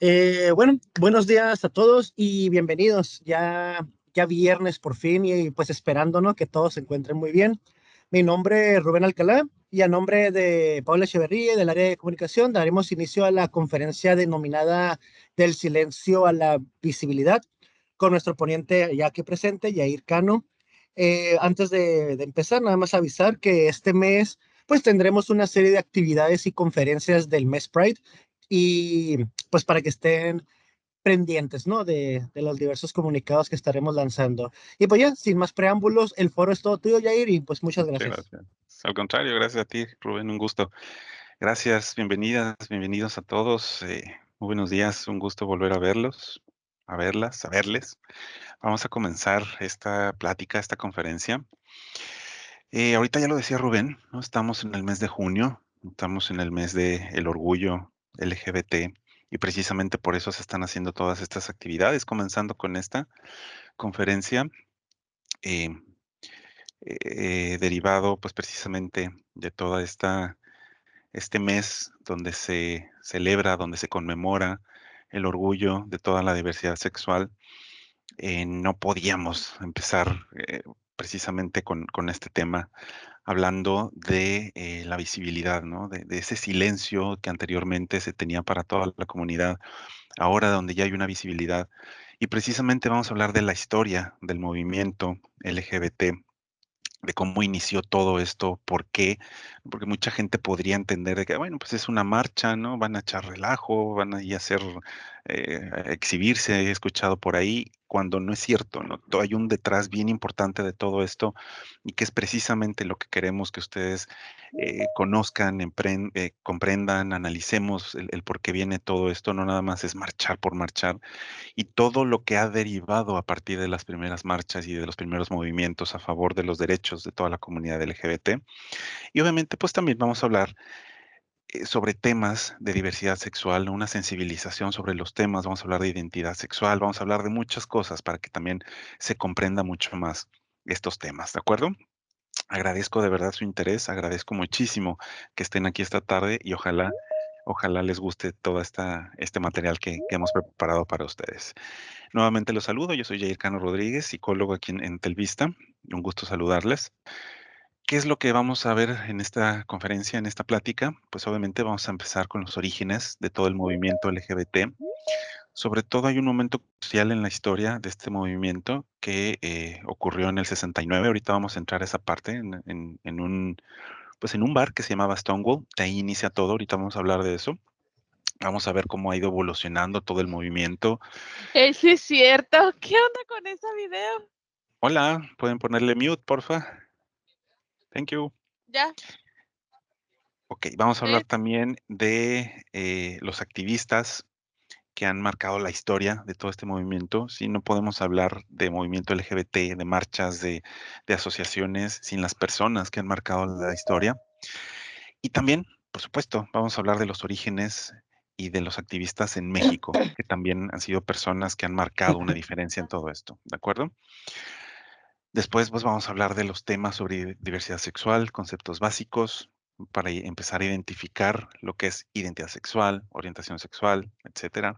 Bueno, buenos días a todos y bienvenidos. Ya viernes por fin y pues esperando, ¿no? Que todos se encuentren muy bien. Mi nombre es Rubén Alcalá y a nombre de Paula Echeverría y del área de comunicación daremos inicio a la conferencia denominada Del silencio a la visibilidad con nuestro ponente ya aquí presente, Yair Cano. Antes de empezar, nada más avisar que este mes pues tendremos una serie de actividades y conferencias del mes Pride y pues para que estén pendientes, ¿no? De los diversos comunicados que estaremos lanzando. Y pues ya, sin más preámbulos, el foro es todo tuyo, Jair, y pues muchas Muchas gracias. gracias. Al contrario, gracias a ti, Rubén, un gusto. Gracias, bienvenidas, bienvenidos a todos. Muy buenos días, un gusto volver a verlos, a verlas, a verles. Vamos a comenzar esta plática, esta conferencia. Ahorita ya lo decía Rubén, ¿no? Estamos en el mes de junio, estamos en el mes de el orgullo LGBT y precisamente por eso se están haciendo todas estas actividades, comenzando con esta conferencia. eh, Derivado pues precisamente de toda este mes donde se celebra, donde se conmemora el orgullo de toda la diversidad sexual. No podíamos empezar precisamente con este tema hablando de la visibilidad, ¿no? De ese silencio que anteriormente se tenía para toda la comunidad, ahora donde ya hay una visibilidad. Y precisamente vamos a hablar de la historia del movimiento LGBT, de cómo inició todo esto, por qué, porque mucha gente podría entender de que, bueno, pues es una marcha, ¿no? Van a echar relajo, van a ir a hacer, a exhibirse, he escuchado por ahí, cuando no es cierto, ¿no? Hay un detrás bien importante de todo esto y que es precisamente lo que queremos que ustedes conozcan, comprendan, analicemos el por qué viene todo esto, no nada más es marchar por marchar, y todo lo que ha derivado a partir de las primeras marchas y de los primeros movimientos a favor de los derechos de toda la comunidad LGBT. Y obviamente, pues también vamos a hablar sobre temas de diversidad sexual, una sensibilización sobre los temas, vamos a hablar de identidad sexual, vamos a hablar de muchas cosas para que también se comprenda mucho más estos temas, ¿de acuerdo? Agradezco de verdad su interés, agradezco muchísimo que estén aquí esta tarde y ojalá les guste todo este material que hemos preparado para ustedes. Nuevamente los saludo, yo soy Jair Cano Rodríguez, psicólogo aquí en Telvista. Un gusto saludarles. ¿Qué es lo que vamos a ver en esta conferencia, en esta plática? Pues obviamente vamos a empezar con los orígenes de todo el movimiento LGBT. Sobre todo hay un momento crucial en la historia de este movimiento que ocurrió en el 69. Ahorita vamos a entrar a esa parte pues en un bar que se llamaba Stonewall. De ahí inicia todo. Ahorita vamos a hablar de eso. Vamos a ver cómo ha ido evolucionando todo el movimiento. Sí es cierto. ¿Qué onda con ese video? Hola, ¿pueden ponerle mute, porfa? Thank you. Ya, Ok, vamos a hablar sí. también de los activistas que han marcado la historia de todo este movimiento. Sí, no podemos hablar de movimiento LGBT, de marchas, de asociaciones, sin las personas que han marcado la historia. Y también, por supuesto, vamos a hablar de los orígenes y de los activistas en México, que también han sido personas que han marcado una diferencia en todo esto, ¿de acuerdo? Después, pues vamos a hablar de los temas sobre diversidad sexual, conceptos básicos, para empezar a identificar lo que es identidad sexual, orientación sexual, etcétera.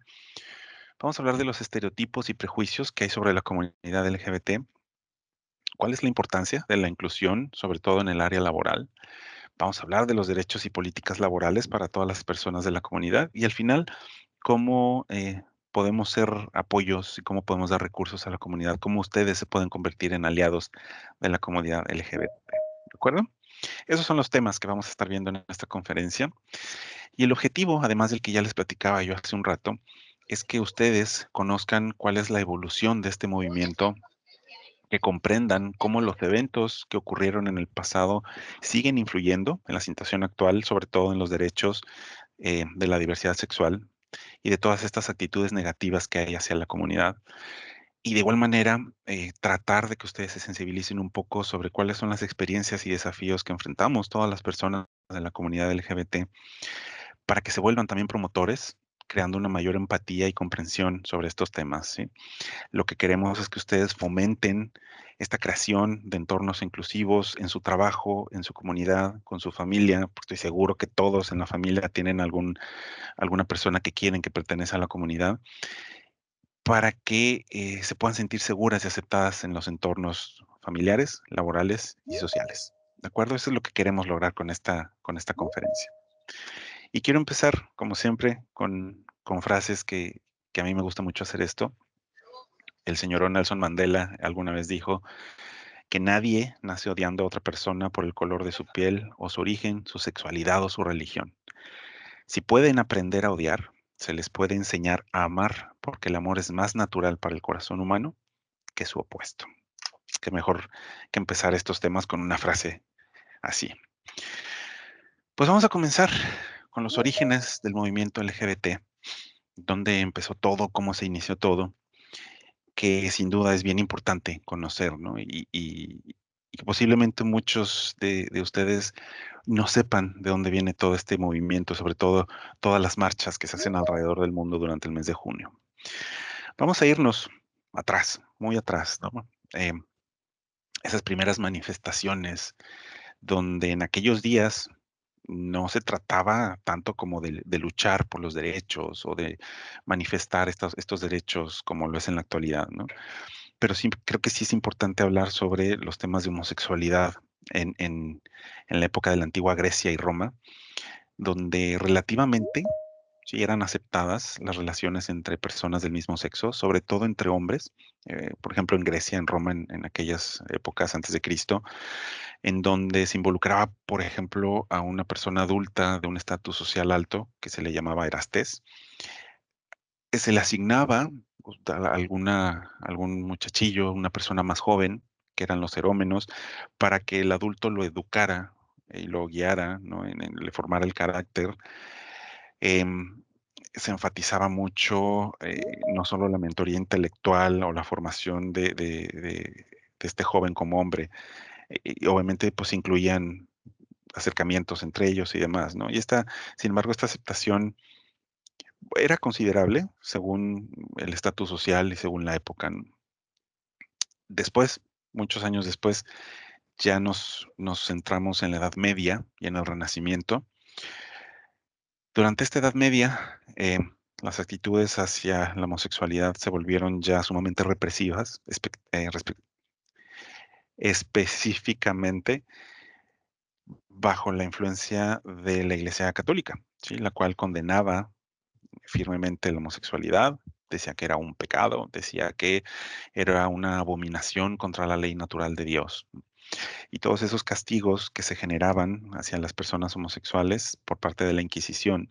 Vamos a hablar de los estereotipos y prejuicios que hay sobre la comunidad LGBT. ¿Cuál es la importancia de la inclusión, sobre todo en el área laboral? Vamos a hablar de los derechos y políticas laborales para todas las personas de la comunidad. Y al final, cómo podemos ser apoyos y cómo podemos dar recursos a la comunidad, cómo ustedes se pueden convertir en aliados de la comunidad LGBT. ¿De acuerdo? Esos son los temas que vamos a estar viendo en esta conferencia. Y el objetivo, además del que ya les platicaba yo hace un rato, es que ustedes conozcan cuál es la evolución de este movimiento, que comprendan cómo los eventos que ocurrieron en el pasado siguen influyendo en la situación actual, sobre todo en los derechos de la diversidad sexual y de todas estas actitudes negativas que hay hacia la comunidad. Y de igual manera, tratar de que ustedes se sensibilicen un poco sobre cuáles son las experiencias y desafíos que enfrentamos todas las personas de la comunidad LGBT para que se vuelvan también promotores, creando una mayor empatía y comprensión sobre estos temas, ¿sí? Lo que queremos es que ustedes fomenten esta creación de entornos inclusivos en su trabajo, en su comunidad, con su familia, porque estoy seguro que todos en la familia tienen alguna persona que quieren que pertenece a la comunidad, para que se puedan sentir seguras y aceptadas en los entornos familiares, laborales y sociales. ¿De acuerdo? Eso es lo que queremos lograr con esta conferencia. Y quiero empezar, como siempre, con frases que a mí me gusta mucho hacer esto. El señor Nelson Mandela alguna vez dijo que nadie nace odiando a otra persona por el color de su piel o su origen, su sexualidad o su religión. Si pueden aprender a odiar, se les puede enseñar a amar, porque el amor es más natural para el corazón humano que su opuesto. Qué mejor que empezar estos temas con una frase así. Pues vamos a comenzar con los orígenes del movimiento LGBT, dónde empezó todo, cómo se inició todo, que sin duda es bien importante conocer, ¿no? Y que posiblemente muchos de ustedes no sepan de dónde viene todo este movimiento, sobre todo todas las marchas que se hacen alrededor del mundo durante el mes de junio. Vamos a irnos atrás, muy atrás, ¿no? Eh, Esas primeras manifestaciones donde en aquellos días no se trataba tanto como de luchar por los derechos o de manifestar estos derechos como lo es en la actualidad, ¿no? Pero sí, creo que sí es importante hablar sobre los temas de homosexualidad en la época de la antigua Grecia y Roma, donde relativamente sí eran aceptadas las relaciones entre personas del mismo sexo, sobre todo entre hombres. Por ejemplo, en Grecia, en Roma, en aquellas épocas antes de Cristo, en donde se involucraba, por ejemplo, a una persona adulta de un estatus social alto, que se le llamaba erastés, que se le asignaba pues, algún muchachillo, una persona más joven, que eran los erómenos, para que el adulto lo educara y lo guiara, ¿no? Le formara el carácter. Em, Se enfatizaba mucho no solo la mentoría intelectual o la formación de este joven como hombre, y obviamente pues incluían acercamientos entre ellos y demás, ¿no? Sin embargo, esta aceptación era considerable según el estatus social y según la época, ¿no? Después, muchos años después, ya nos centramos en la Edad Media y en el Renacimiento. Durante esta Edad Media, las actitudes hacia la homosexualidad se volvieron ya sumamente represivas, específicamente bajo la influencia de la Iglesia Católica, ¿sí? La cual condenaba firmemente la homosexualidad, decía que era un pecado, decía que era una abominación contra la ley natural de Dios. Y todos esos castigos que se generaban hacia las personas homosexuales por parte de la Inquisición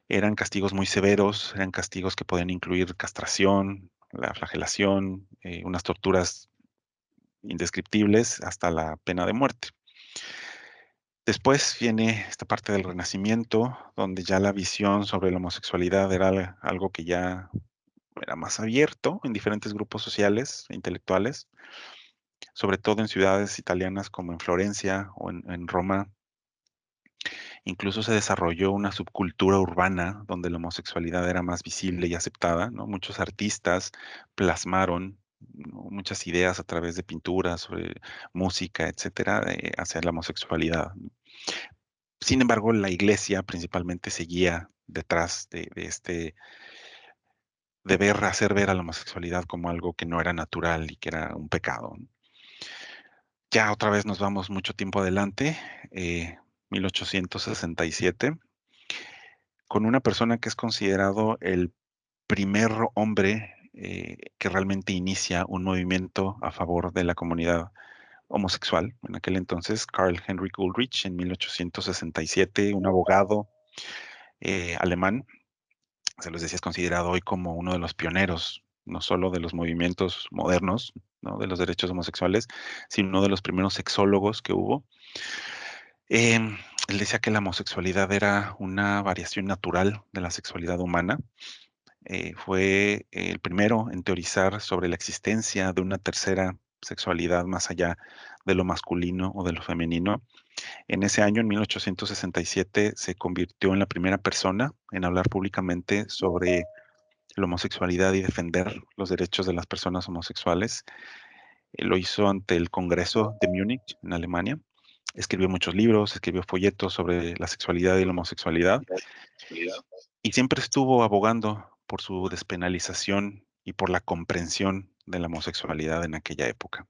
eran castigos muy severos, eran castigos que podían incluir castración, la flagelación, unas torturas indescriptibles hasta la pena de muerte. Después viene esta parte del Renacimiento, donde ya la visión sobre la homosexualidad era algo que ya era más abierto en diferentes grupos sociales e intelectuales, sobre todo en ciudades italianas como en Florencia o en Roma. Incluso se desarrolló una subcultura urbana donde la homosexualidad era más visible y aceptada, ¿no? Muchos artistas plasmaron, ¿no?, muchas ideas a través de pinturas, sobre música, etcétera, hacia la homosexualidad. Sin embargo, la iglesia principalmente seguía detrás de hacer ver a la homosexualidad como algo que no era natural y que era un pecado, ¿no? Ya otra vez nos vamos mucho tiempo adelante, 1867, con una persona que es considerado el primer hombre que realmente inicia un movimiento a favor de la comunidad homosexual. En aquel entonces, Carl Henrik Ulrich, en 1867, un abogado alemán, se los decía, es considerado hoy como uno de los pioneros, no solo de los movimientos modernos, ¿no?, de los derechos homosexuales, sino uno de los primeros sexólogos que hubo. Él decía que la homosexualidad era una variación natural de la sexualidad humana. Fue el primero en teorizar sobre la existencia de una tercera sexualidad más allá de lo masculino o de lo femenino. En ese año, en 1867, se convirtió en la primera persona en hablar públicamente sobre la homosexualidad y defender los derechos de las personas homosexuales. Lo hizo ante el Congreso de Múnich, en Alemania. Escribió muchos libros, escribió folletos sobre la sexualidad y la homosexualidad, y siempre estuvo abogando por su despenalización y por la comprensión de la homosexualidad en aquella época.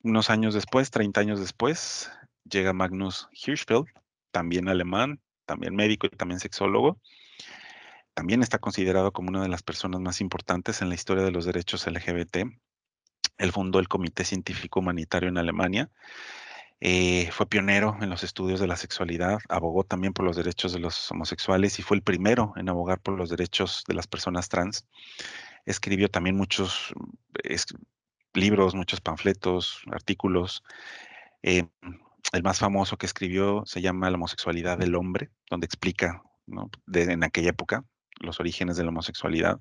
Unos años después, 30 años después, llega Magnus Hirschfeld, también alemán, también médico y también sexólogo. También está considerado como una de las personas más importantes en la historia de los derechos LGBT. Él fundó el Comité Científico Humanitario en Alemania. Fue pionero en los estudios de la sexualidad, abogó también por los derechos de los homosexuales y fue el primero en abogar por los derechos de las personas trans. Escribió también muchos es- libros, muchos panfletos, artículos. Eh, el más famoso que escribió se llama La homosexualidad del hombre, donde explica, ¿no?, en aquella época los orígenes de la homosexualidad.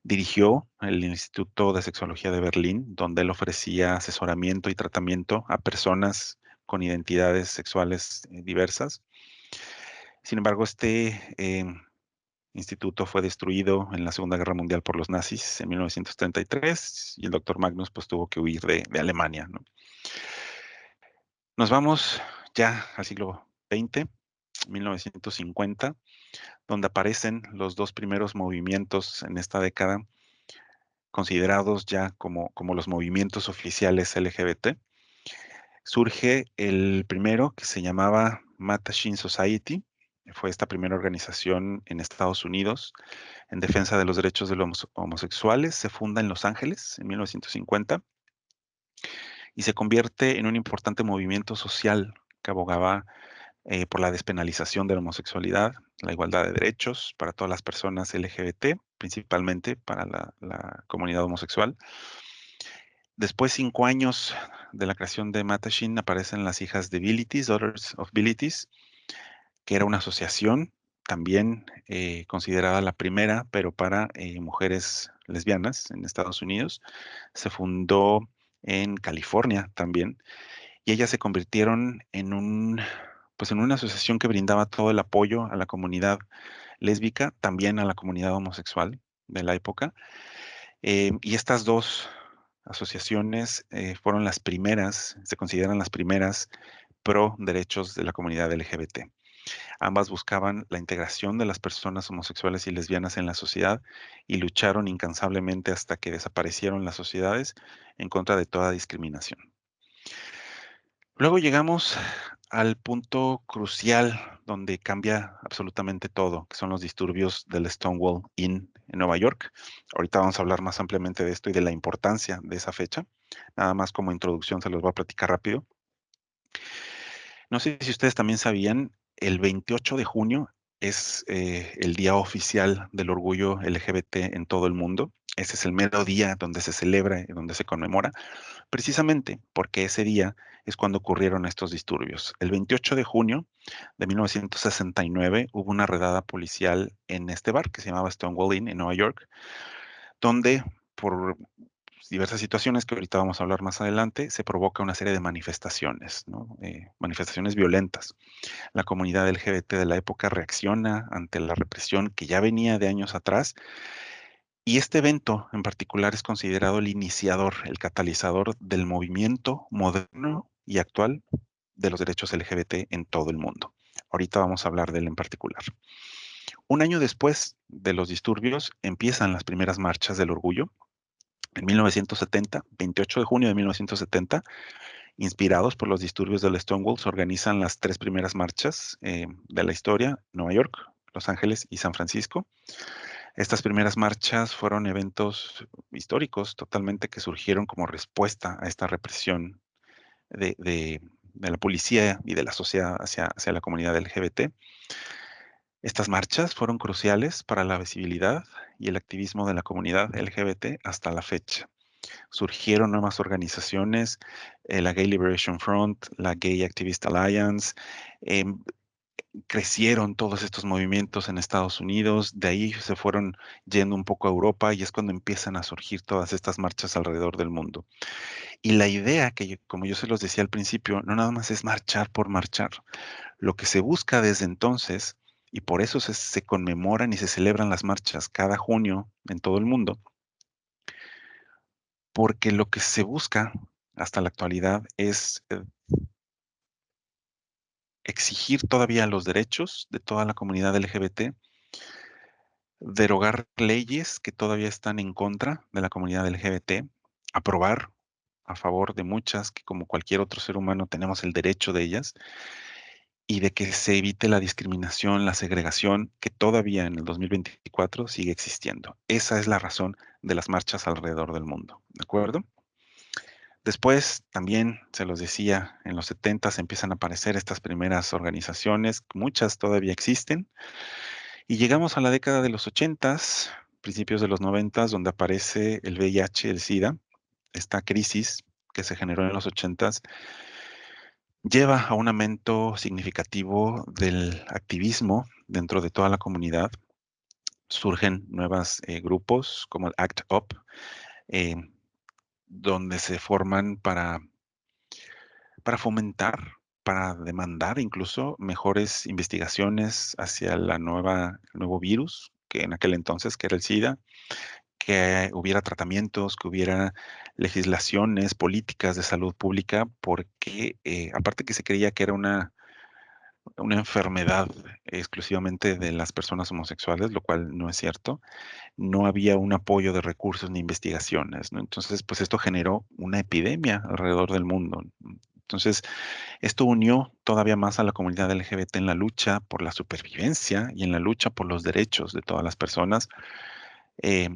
Dirigió el Instituto de Sexología de Berlín, donde él ofrecía asesoramiento y tratamiento a personas con identidades sexuales diversas. Sin embargo, este instituto fue destruido en la Segunda Guerra Mundial por los nazis en 1933 y el doctor Magnus pues tuvo que huir de Alemania, ¿no? Nos vamos ya al siglo XX, 1950, donde aparecen los dos primeros movimientos en esta década considerados ya como los movimientos oficiales LGBT. Surge el primero que se llamaba Mattachine Society. Fue esta primera organización en Estados Unidos en defensa de los derechos de los homosexuales. Se funda en Los Ángeles en 1950 y se convierte en un importante movimiento social que abogaba por la despenalización de la homosexualidad, la igualdad de derechos para todas las personas LGBT, principalmente para la comunidad homosexual. Después, 5 años de la creación de Mattachine, aparecen las hijas de Bilitis, Daughters of Bilitis, que era una asociación también considerada la primera, pero para mujeres lesbianas en Estados Unidos. Se fundó en California también, y ellas se convirtieron pues en una asociación que brindaba todo el apoyo a la comunidad lésbica, también a la comunidad homosexual de la época. Y estas dos asociaciones fueron las primeras, se consideran las primeras pro derechos de la comunidad LGBT. Ambas buscaban la integración de las personas homosexuales y lesbianas en la sociedad y lucharon incansablemente hasta que desaparecieron las sociedades en contra de toda discriminación. Luego llegamos al punto crucial donde cambia absolutamente todo, que son los disturbios del Stonewall Inn en Nueva York. Ahorita vamos a hablar más ampliamente de esto y de la importancia de esa fecha. Nada más como introducción se los voy a platicar rápido. No sé si ustedes también sabían, el 28 de junio es el día oficial del orgullo LGBT en todo el mundo. Ese es el mero día donde se celebra y donde se conmemora, precisamente porque ese día es cuando ocurrieron estos disturbios. El 28 de junio de 1969 hubo una redada policial en este bar que se llamaba Stonewall Inn en Nueva York, donde por diversas situaciones que ahorita vamos a hablar más adelante, se provoca una serie de manifestaciones, ¿no? Manifestaciones violentas. La comunidad LGBT de la época reacciona ante la represión que ya venía de años atrás, y este evento en particular es considerado el iniciador, el catalizador del movimiento moderno y actual de los derechos LGBT en todo el mundo. Ahorita vamos a hablar de él en particular. Un año después de los disturbios empiezan las primeras marchas del orgullo. En 1970, 28 de junio de 1970, inspirados por los disturbios del Stonewall, se organizan las tres primeras marchas de la historia: Nueva York, Los Ángeles y San Francisco. Estas primeras marchas fueron eventos históricos totalmente que surgieron como respuesta a esta represión de la policía y de la sociedad hacia la comunidad LGBT. Estas marchas fueron cruciales para la visibilidad y el activismo de la comunidad LGBT hasta la fecha. Surgieron nuevas organizaciones, la Gay Liberation Front, la Gay Activist Alliance. em, Crecieron todos estos movimientos en Estados Unidos, de ahí se fueron yendo un poco a Europa y es cuando empiezan a surgir todas estas marchas alrededor del mundo. Y la idea como yo se los decía al principio, no nada más es marchar por marchar. Lo que se busca desde entonces, y por eso se conmemoran y se celebran las marchas cada junio en todo el mundo, porque lo que se busca hasta la actualidad es exigir todavía los derechos de toda la comunidad LGBT, derogar leyes que todavía están en contra de la comunidad LGBT, aprobar a favor de muchas que como cualquier otro ser humano tenemos el derecho de ellas, y de que se evite la discriminación, la segregación que todavía en el 2024 sigue existiendo. Esa es la razón de las marchas alrededor del mundo, ¿de acuerdo? Después, también se los decía, en los 70 empiezan a aparecer estas primeras organizaciones, muchas todavía existen, y llegamos a la década de los 80, principios de los 90, donde aparece el VIH, el SIDA, esta crisis que se generó en los 80, lleva a un aumento significativo del activismo dentro de toda la comunidad. Surgen nuevos grupos como el ACT UP, eh, donde se forman para fomentar, para demandar incluso mejores investigaciones hacia el nuevo virus, que en aquel entonces que era el SIDA, que hubiera tratamientos, que hubiera legislaciones, políticas de salud pública, porque aparte que se creía que era una enfermedad exclusivamente de las personas homosexuales, lo cual no es cierto, no había un apoyo de recursos ni investigaciones, ¿no? Entonces, pues esto generó una epidemia alrededor del mundo. Entonces, esto unió todavía más a la comunidad LGBT en la lucha por la supervivencia y en la lucha por los derechos de todas las personas. eh,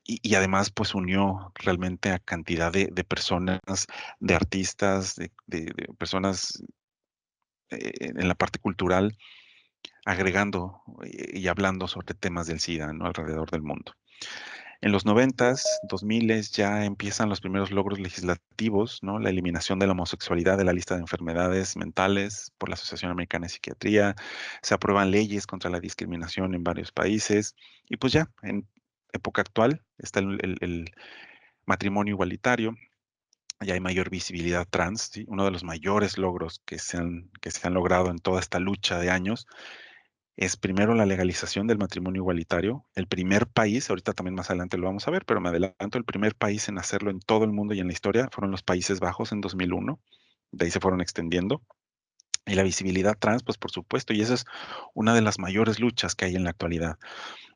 y además, pues unió realmente a cantidad de personas, de artistas, de personas en la parte cultural, agregando y hablando sobre temas del SIDA, ¿no? Alrededor del mundo. En los 90s, 2000s ya empiezan los primeros logros legislativos, ¿no? La eliminación de la homosexualidad de la lista de enfermedades mentales por la Asociación Americana de Psiquiatría, se aprueban leyes contra la discriminación en varios países y pues ya en época actual está el matrimonio igualitario, ya hay mayor visibilidad trans, ¿sí? Uno de los mayores logros que se han logrado en toda esta lucha de años es primero la legalización del matrimonio igualitario. El primer país, ahorita también más adelante lo vamos a ver, pero me adelanto, el primer país en hacerlo en todo el mundo y en la historia fueron los Países Bajos en 2001. De ahí se fueron extendiendo. Y la visibilidad trans, pues por supuesto, y esa es una de las mayores luchas que hay en la actualidad.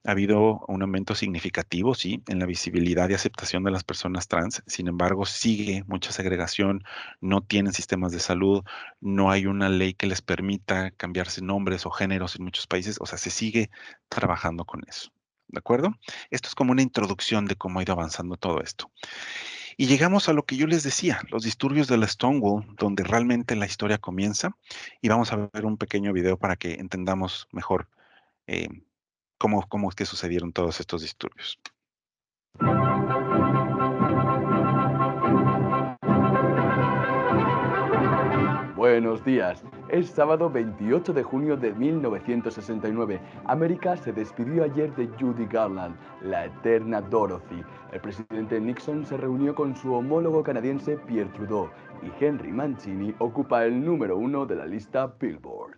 Ha habido un aumento significativo, sí, en la visibilidad y aceptación de las personas trans. Sin embargo, sigue mucha segregación, no tienen sistemas de salud, no hay una ley que les permita cambiarse nombres o géneros en muchos países. O sea, se sigue trabajando con eso. ¿De acuerdo? Esto es como una introducción de cómo ha ido avanzando todo esto. Y llegamos a lo que yo les decía, los disturbios de la Stonewall, donde realmente la historia comienza. Y vamos a ver un pequeño video para que entendamos mejor eh, cómo es que sucedieron todos estos disturbios. Buenos días. Es sábado 28 de junio de 1969. América se despidió ayer de Judy Garland, la eterna Dorothy. El presidente Nixon se reunió con su homólogo canadiense Pierre Trudeau y Henry Mancini ocupa el número 1 de la lista Billboard.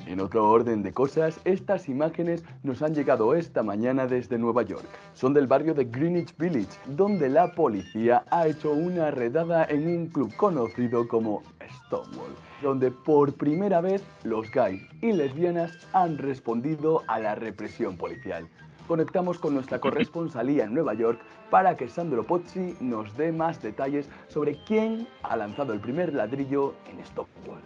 En otro orden de cosas, estas imágenes nos han llegado esta mañana desde Nueva York. Son del barrio de Greenwich Village, donde la policía ha hecho una redada en un club conocido como Stonewall, donde por primera vez los gays y lesbianas han respondido a la represión policial. Conectamos con nuestra corresponsalía en Nueva York para que Sandro Pozzi nos dé más detalles sobre quién ha lanzado el primer ladrillo en Stonewall.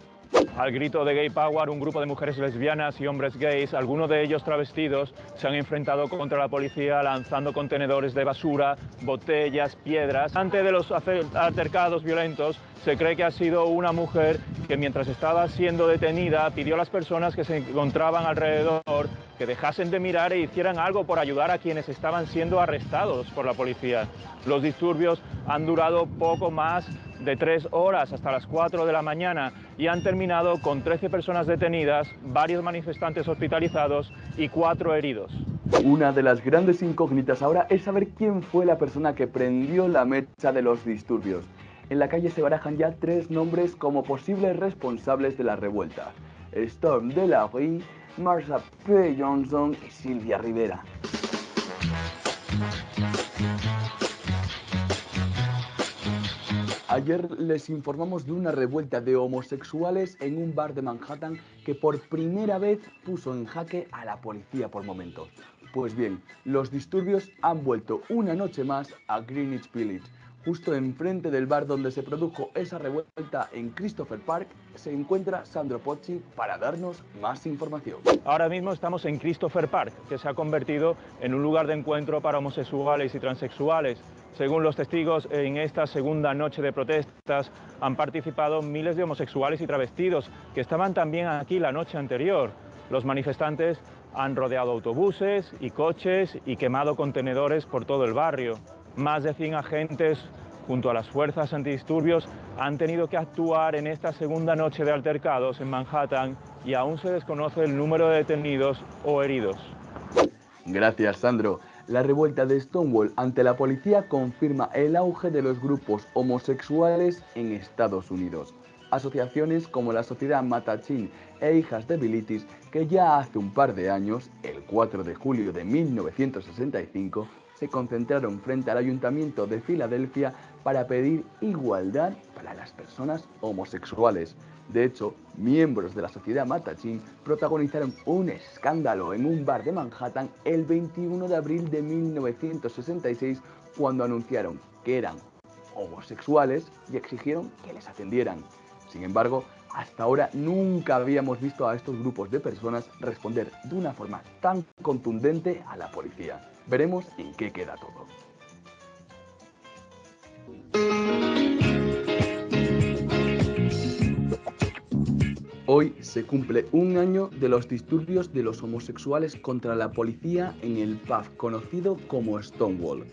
Al grito de Gay Power, un grupo de mujeres lesbianas y hombres gays, algunos de ellos travestidos, se han enfrentado contra la policía lanzando contenedores de basura, botellas, piedras. Antes de los altercados violentos, se cree que ha sido una mujer que mientras estaba siendo detenida pidió a las personas que se encontraban alrededor que dejasen de mirar e hicieran algo por ayudar a quienes estaban siendo arrestados por la policía. Los disturbios han durado poco más de 3 horas, hasta las 4 de la mañana, y han terminado con 13 personas detenidas, varios manifestantes hospitalizados y 4 heridos. Una de las grandes incógnitas ahora es saber quién fue la persona que prendió la mecha de los disturbios. En la calle se barajan ya 3 nombres como posibles responsables de la revuelta: Storm DeLaury, Marsha P. Johnson y Sylvia Rivera. Ayer les informamos de una revuelta de homosexuales en un bar de Manhattan que por primera vez puso en jaque a la policía por momentos. Pues bien, los disturbios han vuelto una noche más a Greenwich Village. Justo enfrente del bar donde se produjo esa revuelta en Christopher Park se encuentra Sandro Pozzi para darnos más información. Ahora mismo estamos en Christopher Park, que se ha convertido en un lugar de encuentro para homosexuales y transexuales. Según los testigos, en esta segunda noche de protestas han participado miles de homosexuales y travestidos que estaban también aquí la noche anterior. Los manifestantes han rodeado autobuses y coches y quemado contenedores por todo el barrio. Más de 100 agentes, junto a las fuerzas antidisturbios, han tenido que actuar en esta segunda noche de altercados en Manhattan y aún se desconoce el número de detenidos o heridos. Gracias, Sandro. La revuelta de Stonewall ante la policía confirma el auge de los grupos homosexuales en Estados Unidos. Asociaciones como la Sociedad Mattachine e Hijas de Bilitis, que ya hace un par de años, el 4 de julio de 1965, se concentraron frente al Ayuntamiento de Filadelfia para pedir igualdad para las personas homosexuales. De hecho, miembros de la Sociedad Mattachine protagonizaron un escándalo en un bar de Manhattan el 21 de abril de 1966 cuando anunciaron que eran homosexuales y exigieron que les atendieran. Sin embargo, hasta ahora nunca habíamos visto a estos grupos de personas responder de una forma tan contundente a la policía. Veremos en qué queda todo. Hoy se cumple un año de los disturbios de los homosexuales contra la policía en el pub conocido como Stonewall.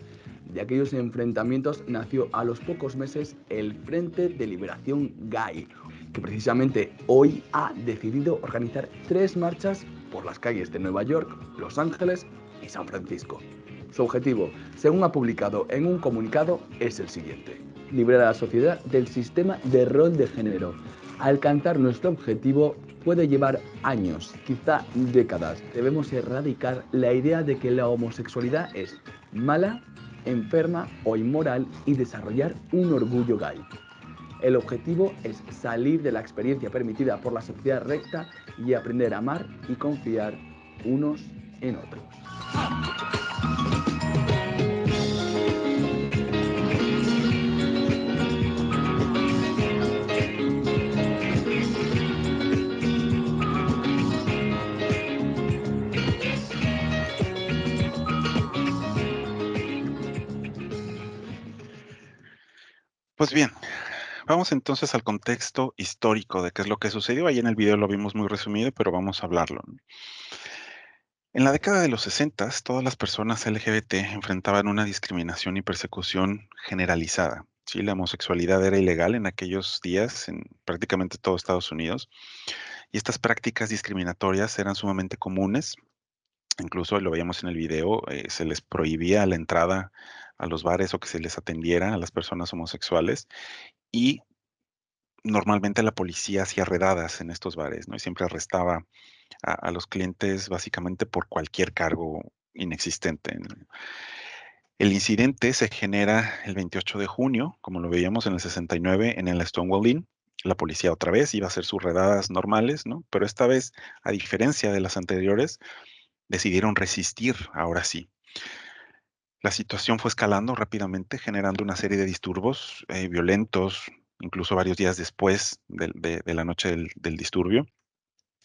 De aquellos enfrentamientos nació a los pocos meses el Frente de Liberación Gay, que precisamente hoy ha decidido organizar 3 marchas por las calles de Nueva York, Los Ángeles y San Francisco. Su objetivo, según ha publicado en un comunicado, es el siguiente: liberar a la sociedad del sistema de rol de género. Alcanzar nuestro objetivo puede llevar años, quizá décadas. Debemos erradicar la idea de que la homosexualidad es mala, enferma o inmoral y desarrollar un orgullo gay. El objetivo es salir de la experiencia permitida por la sociedad recta y aprender a amar y confiar unos en otros. Pues bien, vamos entonces al contexto histórico de qué es lo que sucedió. Ahí en el video lo vimos muy resumido, pero vamos a hablarlo. En la década de los 60, todas las personas LGBT enfrentaban una discriminación y persecución generalizada. Sí, la homosexualidad era ilegal en aquellos días en prácticamente todo Estados Unidos, y estas prácticas discriminatorias eran sumamente comunes. Incluso lo veíamos en el video, se les prohibía la entrada a los bares o que se les atendiera a las personas homosexuales, y normalmente la policía hacía redadas en estos bares, ¿no? Y siempre arrestaba a los clientes básicamente por cualquier cargo inexistente, ¿no? El incidente se genera el 28 de junio, como lo veíamos en el 69, en el Stonewall Inn. La policía otra vez iba a hacer sus redadas normales, ¿no? Pero esta vez, a diferencia de las anteriores, decidieron resistir, ahora sí. La situación fue escalando rápidamente, generando una serie de disturbios violentos, incluso varios días después de la noche del disturbio.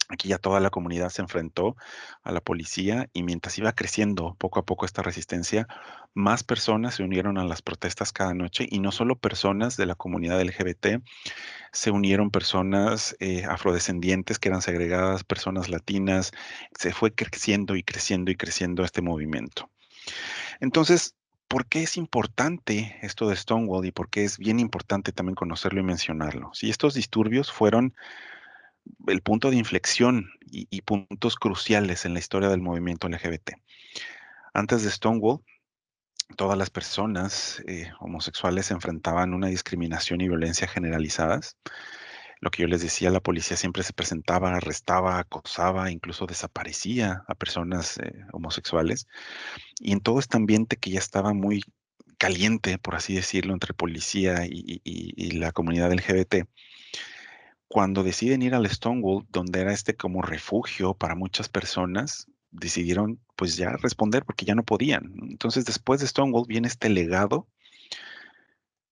Aquí ya toda la comunidad se enfrentó a la policía, y mientras iba creciendo poco a poco esta resistencia, más personas se unieron a las protestas cada noche, y no solo personas de la comunidad LGBT, se unieron personas afrodescendientes que eran segregadas, personas latinas. Se fue creciendo y creciendo y creciendo este movimiento. Entonces, ¿por qué es importante esto de Stonewall y por qué es bien importante también conocerlo y mencionarlo? Si estos disturbios fueron el punto de inflexión y puntos cruciales en la historia del movimiento LGBT. Antes de Stonewall, todas las personas homosexuales se enfrentaban a una discriminación y violencia generalizadas. Lo que yo les decía, la policía siempre se presentaba, arrestaba, acosaba, incluso desaparecía a personas homosexuales. Y en todo este ambiente que ya estaba muy caliente, por así decirlo, entre policía y la comunidad LGBT, cuando deciden ir al Stonewall, donde era como refugio para muchas personas, decidieron pues ya responder porque ya no podían. Entonces, después de Stonewall viene este legado,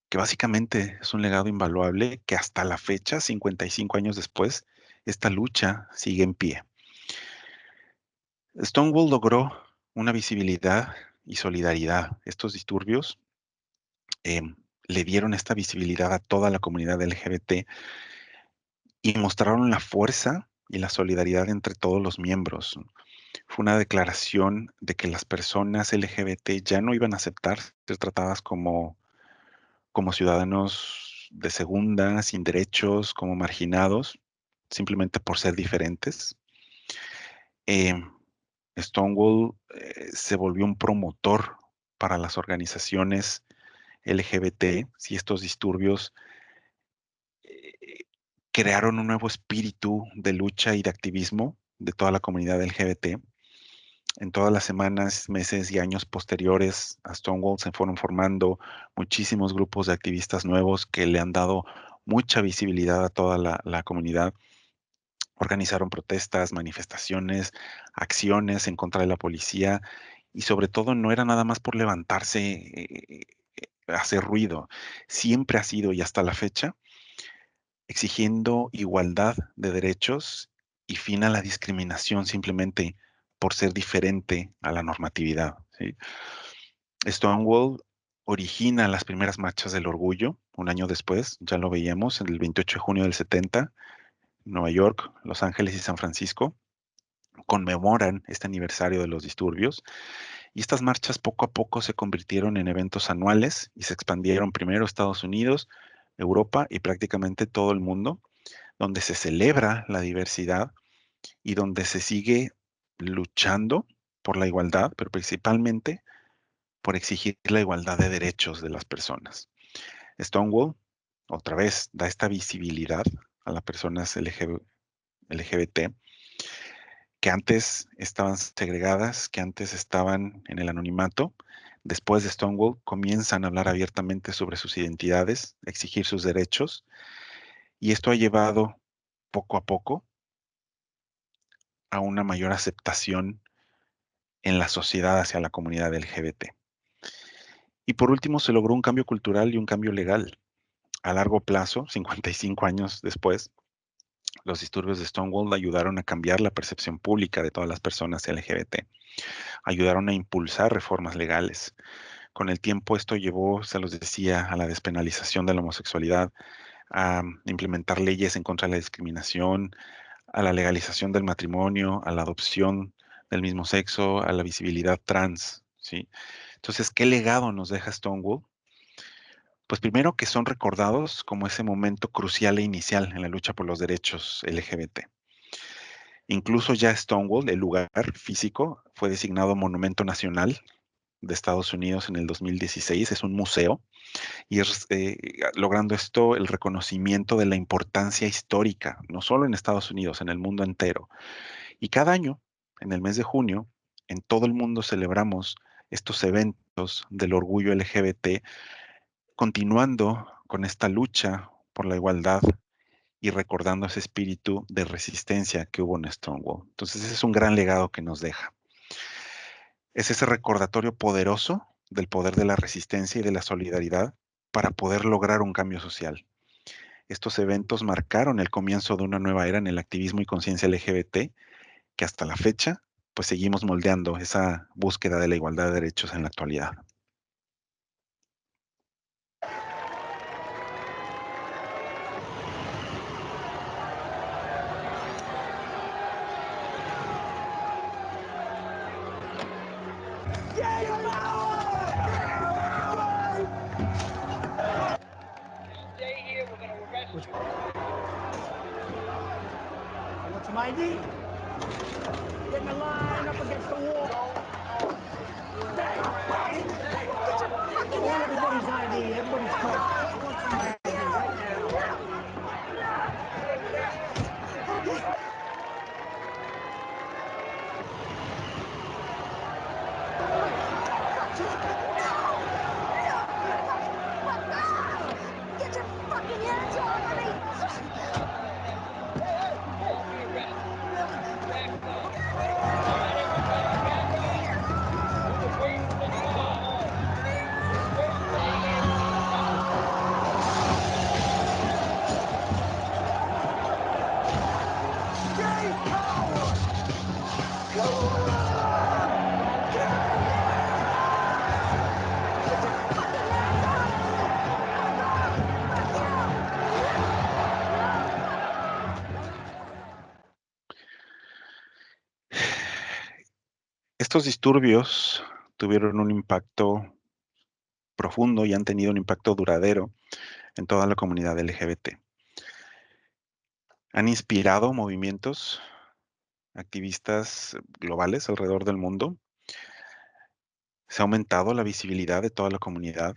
que básicamente es un legado invaluable, que hasta la fecha, 55 años después, esta lucha sigue en pie. Stonewall logró una visibilidad y solidaridad. Estos disturbios eh, le dieron esta visibilidad a toda la comunidad LGBT y mostraron la fuerza y la solidaridad entre todos los miembros. Fue una declaración de que las personas LGBT ya no iban a aceptar ser tratadas como ciudadanos de segunda, sin derechos, como marginados, simplemente por ser diferentes. Eh, Stonewall se volvió un promotor para las organizaciones LGBT, si estos disturbios eh, crearon un nuevo espíritu de lucha y de activismo de toda la comunidad LGBT. En todas las semanas, meses y años posteriores a Stonewall se fueron formando muchísimos grupos de activistas nuevos que le han dado mucha visibilidad a toda la comunidad. Organizaron protestas, manifestaciones, acciones en contra de la policía y sobre todo no era nada más por levantarse, hacer ruido. Siempre ha sido y hasta la fecha exigiendo igualdad de derechos y fin a la discriminación simplemente por ser diferente a la normatividad, ¿sí? Stonewall origina las primeras marchas del orgullo un año después, ya lo veíamos, en el 28 de junio del 70, Nueva York, Los Ángeles y San Francisco conmemoran este aniversario de los disturbios y estas marchas poco a poco se convirtieron en eventos anuales y se expandieron primero a Estados Unidos, Europa y prácticamente todo el mundo, donde se celebra la diversidad y donde se sigue luchando por la igualdad, pero principalmente por exigir la igualdad de derechos de las personas. Stonewall, otra vez, da esta visibilidad a las personas LGBT que antes estaban segregadas, que antes estaban en el anonimato. Después de Stonewall, comienzan a hablar abiertamente sobre sus identidades, exigir sus derechos, y esto ha llevado poco a poco a una mayor aceptación en la sociedad hacia la comunidad LGBT. Y por último, se logró un cambio cultural y un cambio legal. A largo plazo, 55 años después, los disturbios de Stonewall ayudaron a cambiar la percepción pública de todas las personas LGBT, ayudaron a impulsar reformas legales. Con el tiempo esto llevó, se los decía, a la despenalización de la homosexualidad, a implementar leyes en contra de la discriminación, a la legalización del matrimonio, a la adopción del mismo sexo, a la visibilidad trans, ¿sí? Entonces, ¿qué legado nos deja Stonewall? Pues primero que son recordados como ese momento crucial e inicial en la lucha por los derechos LGBT. Incluso ya Stonewall, el lugar físico, fue designado Monumento Nacional de Estados Unidos en el 2016, es un museo, y es logrando esto el reconocimiento de la importancia histórica, no solo en Estados Unidos, en el mundo entero. Y cada año, en el mes de junio, en todo el mundo celebramos estos eventos del orgullo LGBT, continuando con esta lucha por la igualdad y recordando ese espíritu de resistencia que hubo en Stonewall. Entonces, ese es un gran legado que nos deja. Es ese recordatorio poderoso del poder de la resistencia y de la solidaridad para poder lograr un cambio social. Estos eventos marcaron el comienzo de una nueva era en el activismo y conciencia LGBT que hasta la fecha, pues seguimos moldeando esa búsqueda de la igualdad de derechos en la actualidad. What's my ID? Get in the line up against the wall. Hey, I want everybody's ID. Everybody's card. I want some ID right now. Estos disturbios tuvieron un impacto profundo y han tenido un impacto duradero en toda la comunidad LGBT. Han inspirado movimientos, activistas globales alrededor del mundo. Se ha aumentado la visibilidad de toda la comunidad.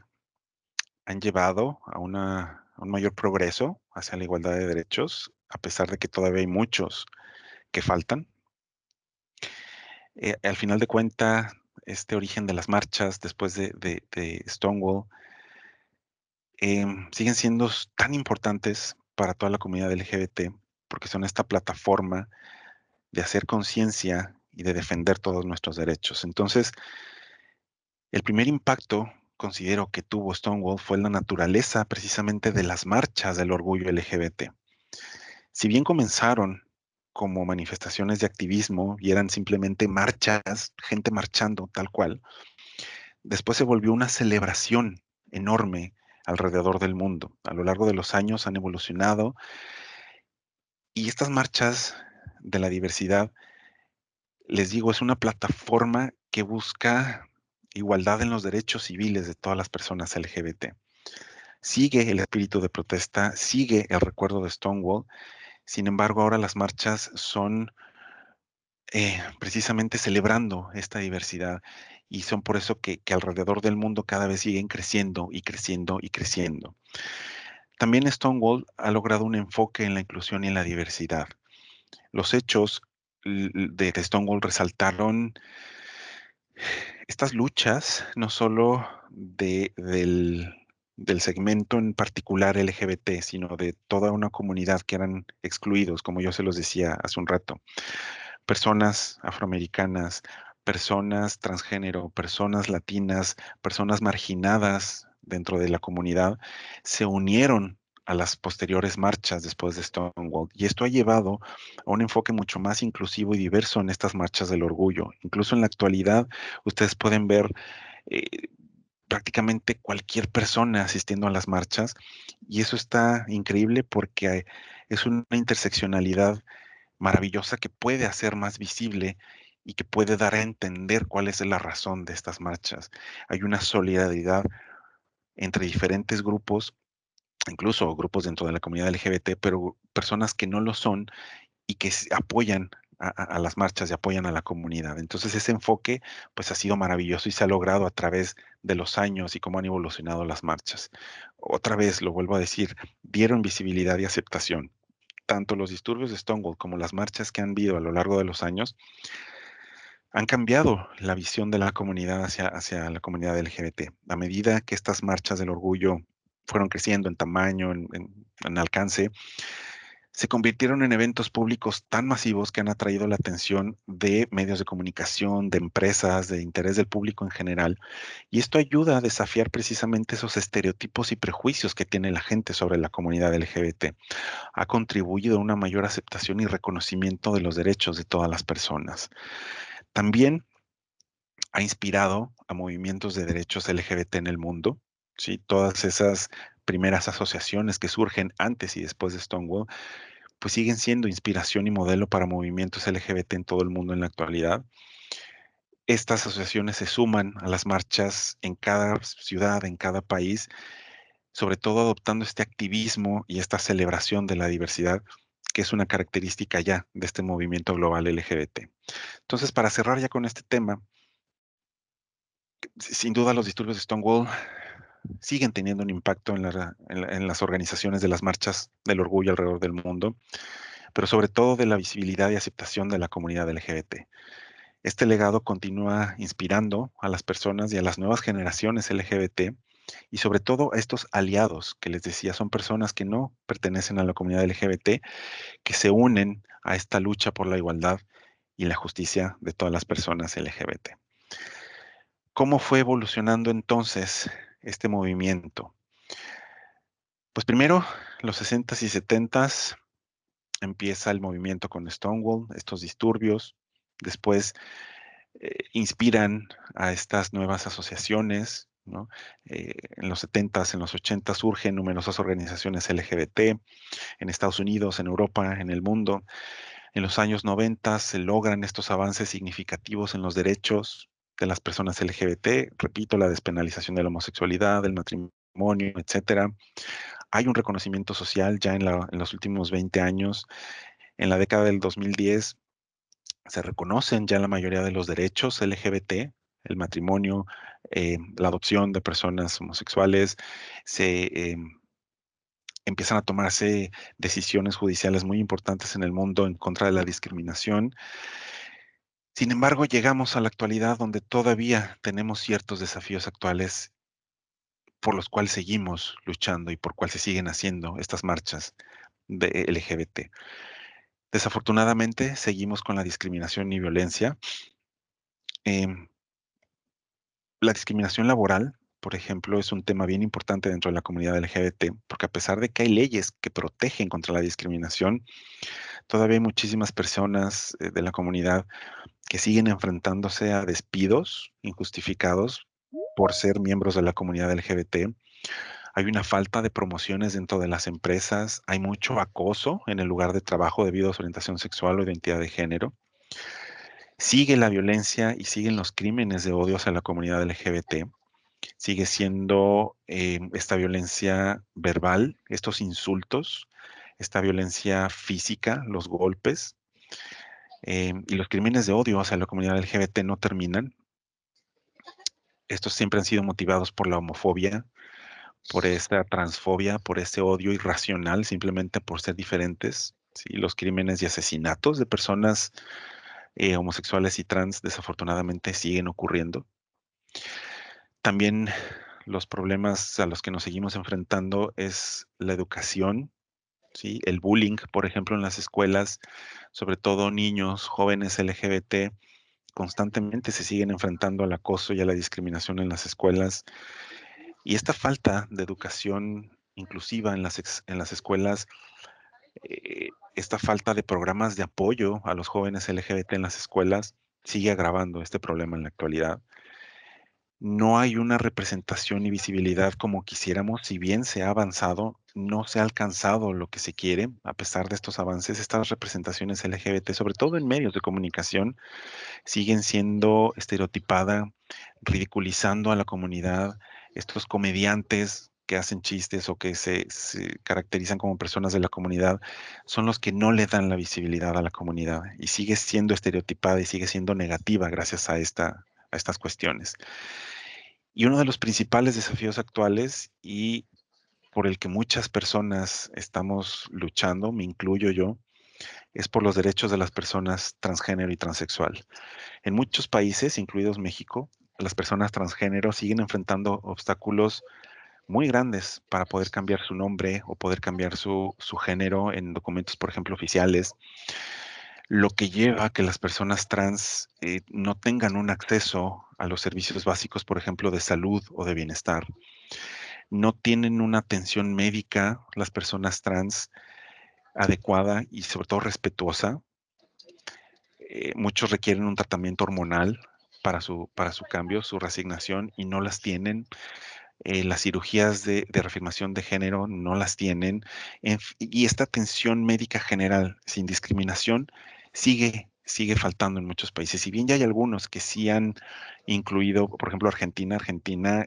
Han llevado a un mayor progreso hacia la igualdad de derechos, a pesar de que todavía hay muchos que faltan. Al final de cuentas, este origen de las marchas después de Stonewall siguen siendo tan importantes para toda la comunidad LGBT porque son esta plataforma de hacer conciencia y de defender todos nuestros derechos. Entonces, el primer impacto, considero, que tuvo Stonewall fue la naturaleza precisamente de las marchas del orgullo LGBT. Si bien comenzaron como manifestaciones de activismo y eran simplemente marchas, gente marchando tal cual, después se volvió una celebración enorme alrededor del mundo. A lo largo de los años han evolucionado y estas marchas de la diversidad, les digo, es una plataforma que busca igualdad en los derechos civiles de todas las personas LGBT. Sigue el espíritu de protesta, sigue el recuerdo de Stonewall. Sin embargo, ahora las marchas son precisamente celebrando esta diversidad y son por eso que alrededor del mundo cada vez siguen creciendo y creciendo y creciendo. También Stonewall ha logrado un enfoque en la inclusión y en la diversidad. Los hechos de Stonewall resaltaron estas luchas, no solo del segmento en particular LGBT, sino de toda una comunidad que eran excluidos, como yo se los decía hace un rato. Personas afroamericanas, personas transgénero, personas latinas, personas marginadas dentro de la comunidad, se unieron a las posteriores marchas después de Stonewall. Y esto ha llevado a un enfoque mucho más inclusivo y diverso en estas marchas del orgullo. Incluso en la actualidad, ustedes pueden ver prácticamente cualquier persona asistiendo a las marchas, y eso está increíble porque es una interseccionalidad maravillosa que puede hacer más visible y que puede dar a entender cuál es la razón de estas marchas. Hay una solidaridad entre diferentes grupos, incluso grupos dentro de la comunidad LGBT, pero personas que no lo son y que apoyan a las marchas y apoyan a la comunidad. Entonces ese enfoque pues ha sido maravilloso y se ha logrado a través de los años y cómo han evolucionado las marchas. Otra vez, lo vuelvo a decir, dieron visibilidad y aceptación. Tanto los disturbios de Stonewall como las marchas que han habido a lo largo de los años han cambiado la visión de la comunidad hacia la comunidad LGBT. A medida que estas marchas del orgullo fueron creciendo en tamaño, en alcance, se convirtieron en eventos públicos tan masivos que han atraído la atención de medios de comunicación, de empresas, de interés del público en general. Y esto ayuda a desafiar precisamente esos estereotipos y prejuicios que tiene la gente sobre la comunidad LGBT. Ha contribuido a una mayor aceptación y reconocimiento de los derechos de todas las personas. También ha inspirado a movimientos de derechos LGBT en el mundo, ¿sí? Todas esas primeras asociaciones que surgen antes y después de Stonewall, pues siguen siendo inspiración y modelo para movimientos LGBT en todo el mundo en la actualidad. Estas asociaciones se suman a las marchas en cada ciudad, en cada país, sobre todo adoptando este activismo y esta celebración de la diversidad, que es una característica ya de este movimiento global LGBT. Entonces, para cerrar ya con este tema, sin duda los disturbios de Stonewall siguen teniendo un impacto en las organizaciones de las marchas del orgullo alrededor del mundo, pero sobre todo de la visibilidad y aceptación de la comunidad LGBT. Este legado continúa inspirando a las personas y a las nuevas generaciones LGBT y sobre todo a estos aliados que les decía, son personas que no pertenecen a la comunidad LGBT, que se unen a esta lucha por la igualdad y la justicia de todas las personas LGBT. ¿Cómo fue evolucionando entonces este movimiento? Pues primero, los 60s y 70s empieza el movimiento con Stonewall, estos disturbios. Después inspiran a estas nuevas asociaciones, ¿no? En los 70s, en los 80s surgen numerosas organizaciones LGBT en Estados Unidos, en Europa, en el mundo. En los años 90 se logran estos avances significativos en los derechos de las personas LGBT, repito, la despenalización de la homosexualidad, del matrimonio, etcétera. Hay un reconocimiento social ya en los últimos 20 años. En la década del 2010 se reconocen ya la mayoría de los derechos LGBT, el matrimonio, la adopción de personas homosexuales, se empiezan a tomarse decisiones judiciales muy importantes en el mundo en contra de la discriminación. Sin embargo, llegamos a la actualidad donde todavía tenemos ciertos desafíos actuales por los cuales seguimos luchando y por cuales se siguen haciendo estas marchas de LGBT. Desafortunadamente, seguimos con la discriminación y violencia. Em, la discriminación laboral, por ejemplo, es un tema bien importante dentro de la comunidad LGBT, porque a pesar de que hay leyes que protegen contra la discriminación, todavía hay muchísimas personas de la comunidad que siguen enfrentándose a despidos injustificados por ser miembros de la comunidad LGBT. Hay una falta de promociones dentro de las empresas, hay mucho acoso en el lugar de trabajo debido a su orientación sexual o identidad de género. Sigue la violencia y siguen los crímenes de odio hacia la comunidad LGBT. Sigue siendo esta violencia verbal, estos insultos, esta violencia física, los golpes, y los crímenes de odio hacia la comunidad LGBT no terminan. Estos siempre han sido motivados por la homofobia, por esta transfobia, por ese odio irracional simplemente por ser diferentes. ¿Sí? Los crímenes y asesinatos de personas homosexuales y trans desafortunadamente siguen ocurriendo. También los problemas a los que nos seguimos enfrentando es la educación, ¿sí? El bullying, por ejemplo, en las escuelas, sobre todo niños, jóvenes LGBT, constantemente se siguen enfrentando al acoso y a la discriminación en las escuelas. Y esta falta de educación inclusiva en en las escuelas, esta falta de programas de apoyo a los jóvenes LGBT en las escuelas, sigue agravando este problema en la actualidad. No hay una representación y visibilidad como quisiéramos, si bien se ha avanzado, no se ha alcanzado lo que se quiere, a pesar de estos avances, estas representaciones LGBT, sobre todo en medios de comunicación, siguen siendo estereotipadas, ridiculizando a la comunidad, estos comediantes que hacen chistes o que se caracterizan como personas de la comunidad, son los que no le dan la visibilidad a la comunidad y sigue siendo estereotipada y sigue siendo negativa gracias a estas cuestiones. Y uno de los principales desafíos actuales y por el que muchas personas estamos luchando, me incluyo yo, es por los derechos de las personas transgénero y transexual. En muchos países, incluidos México, las personas transgénero siguen enfrentando obstáculos muy grandes para poder cambiar su nombre o poder cambiar su género en documentos, por ejemplo, oficiales, lo que lleva a que las personas trans no tengan un acceso a los servicios básicos, por ejemplo, de salud o de bienestar. No tienen una atención médica las personas trans adecuada y sobre todo respetuosa. Muchos requieren un tratamiento hormonal para su cambio, su reasignación, y no las tienen. Las cirugías de reafirmación de género no las tienen. Y esta atención médica general sin discriminación sigue faltando en muchos países. Si bien ya hay algunos que sí han incluido, por ejemplo, Argentina. Argentina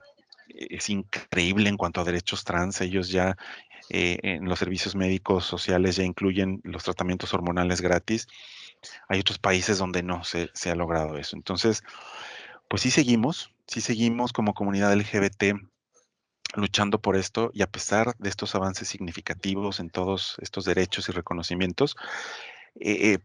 es increíble en cuanto a derechos trans. Ellos ya en los servicios médicos sociales ya incluyen los tratamientos hormonales gratis. Hay otros países donde no se ha logrado eso. Entonces, pues sí seguimos como comunidad LGBT luchando por esto y a pesar de estos avances significativos en todos estos derechos y reconocimientos,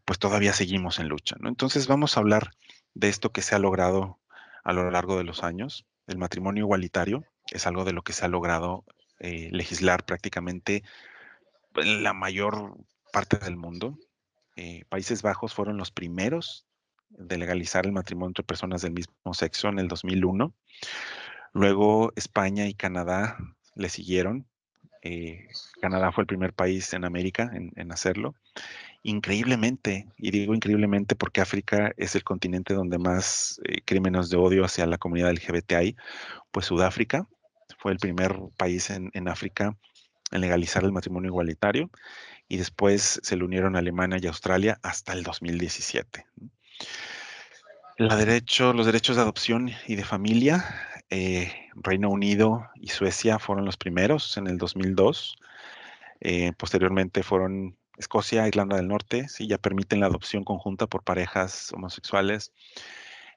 pues todavía seguimos en lucha, ¿no? Entonces vamos a hablar de esto que se ha logrado a lo largo de los años. El matrimonio igualitario es algo de lo que se ha logrado legislar prácticamente en la mayor parte del mundo. Países Bajos fueron los primeros de legalizar el matrimonio entre personas del mismo sexo en el 2001. Luego España y Canadá le siguieron. Canadá fue el primer país en América en hacerlo. Increíblemente, y digo increíblemente porque África es el continente donde más crímenes de odio hacia la comunidad LGBT hay, pues Sudáfrica fue el primer país en África en legalizar el matrimonio igualitario. y después se le unieron Alemania y Australia hasta el 2017. Los derechos de adopción y de familia, Reino Unido y Suecia fueron los primeros en el 2002. Posteriormente fueron Escocia, Irlanda del Norte, sí, ya permiten la adopción conjunta por parejas homosexuales.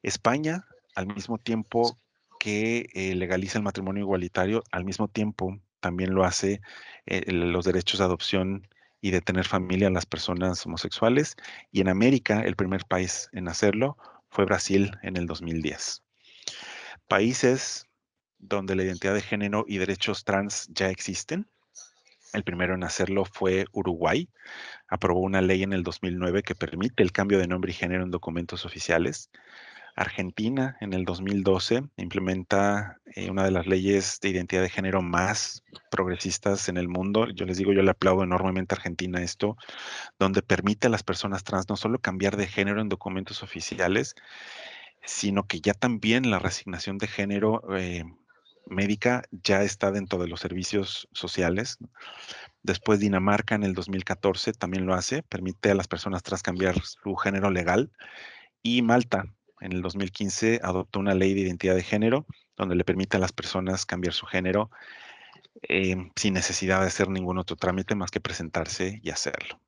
España, al mismo tiempo que legaliza el matrimonio igualitario, al mismo tiempo también lo hace los derechos de adopción y de tener familia a las personas homosexuales. Y en América, el primer país en hacerlo fue Brasil en el 2010. Países donde la identidad de género y derechos trans ya existen. El primero en hacerlo fue Uruguay. Aprobó una ley en el 2009 que permite el cambio de nombre y género en documentos oficiales. Argentina en el 2012 implementa una de las leyes de identidad de género más progresistas en el mundo. Yo les digo, yo le aplaudo enormemente a Argentina esto, donde permite a las personas trans no solo cambiar de género en documentos oficiales, sino que ya también la reasignación de género médica ya está dentro de los servicios sociales. Después Dinamarca en el 2014 también lo hace, permite a las personas trans cambiar su género legal. Y Malta en el 2015 adoptó una ley de identidad de género donde le permite a las personas cambiar su género sin necesidad de hacer ningún otro trámite más que presentarse y hacerlo.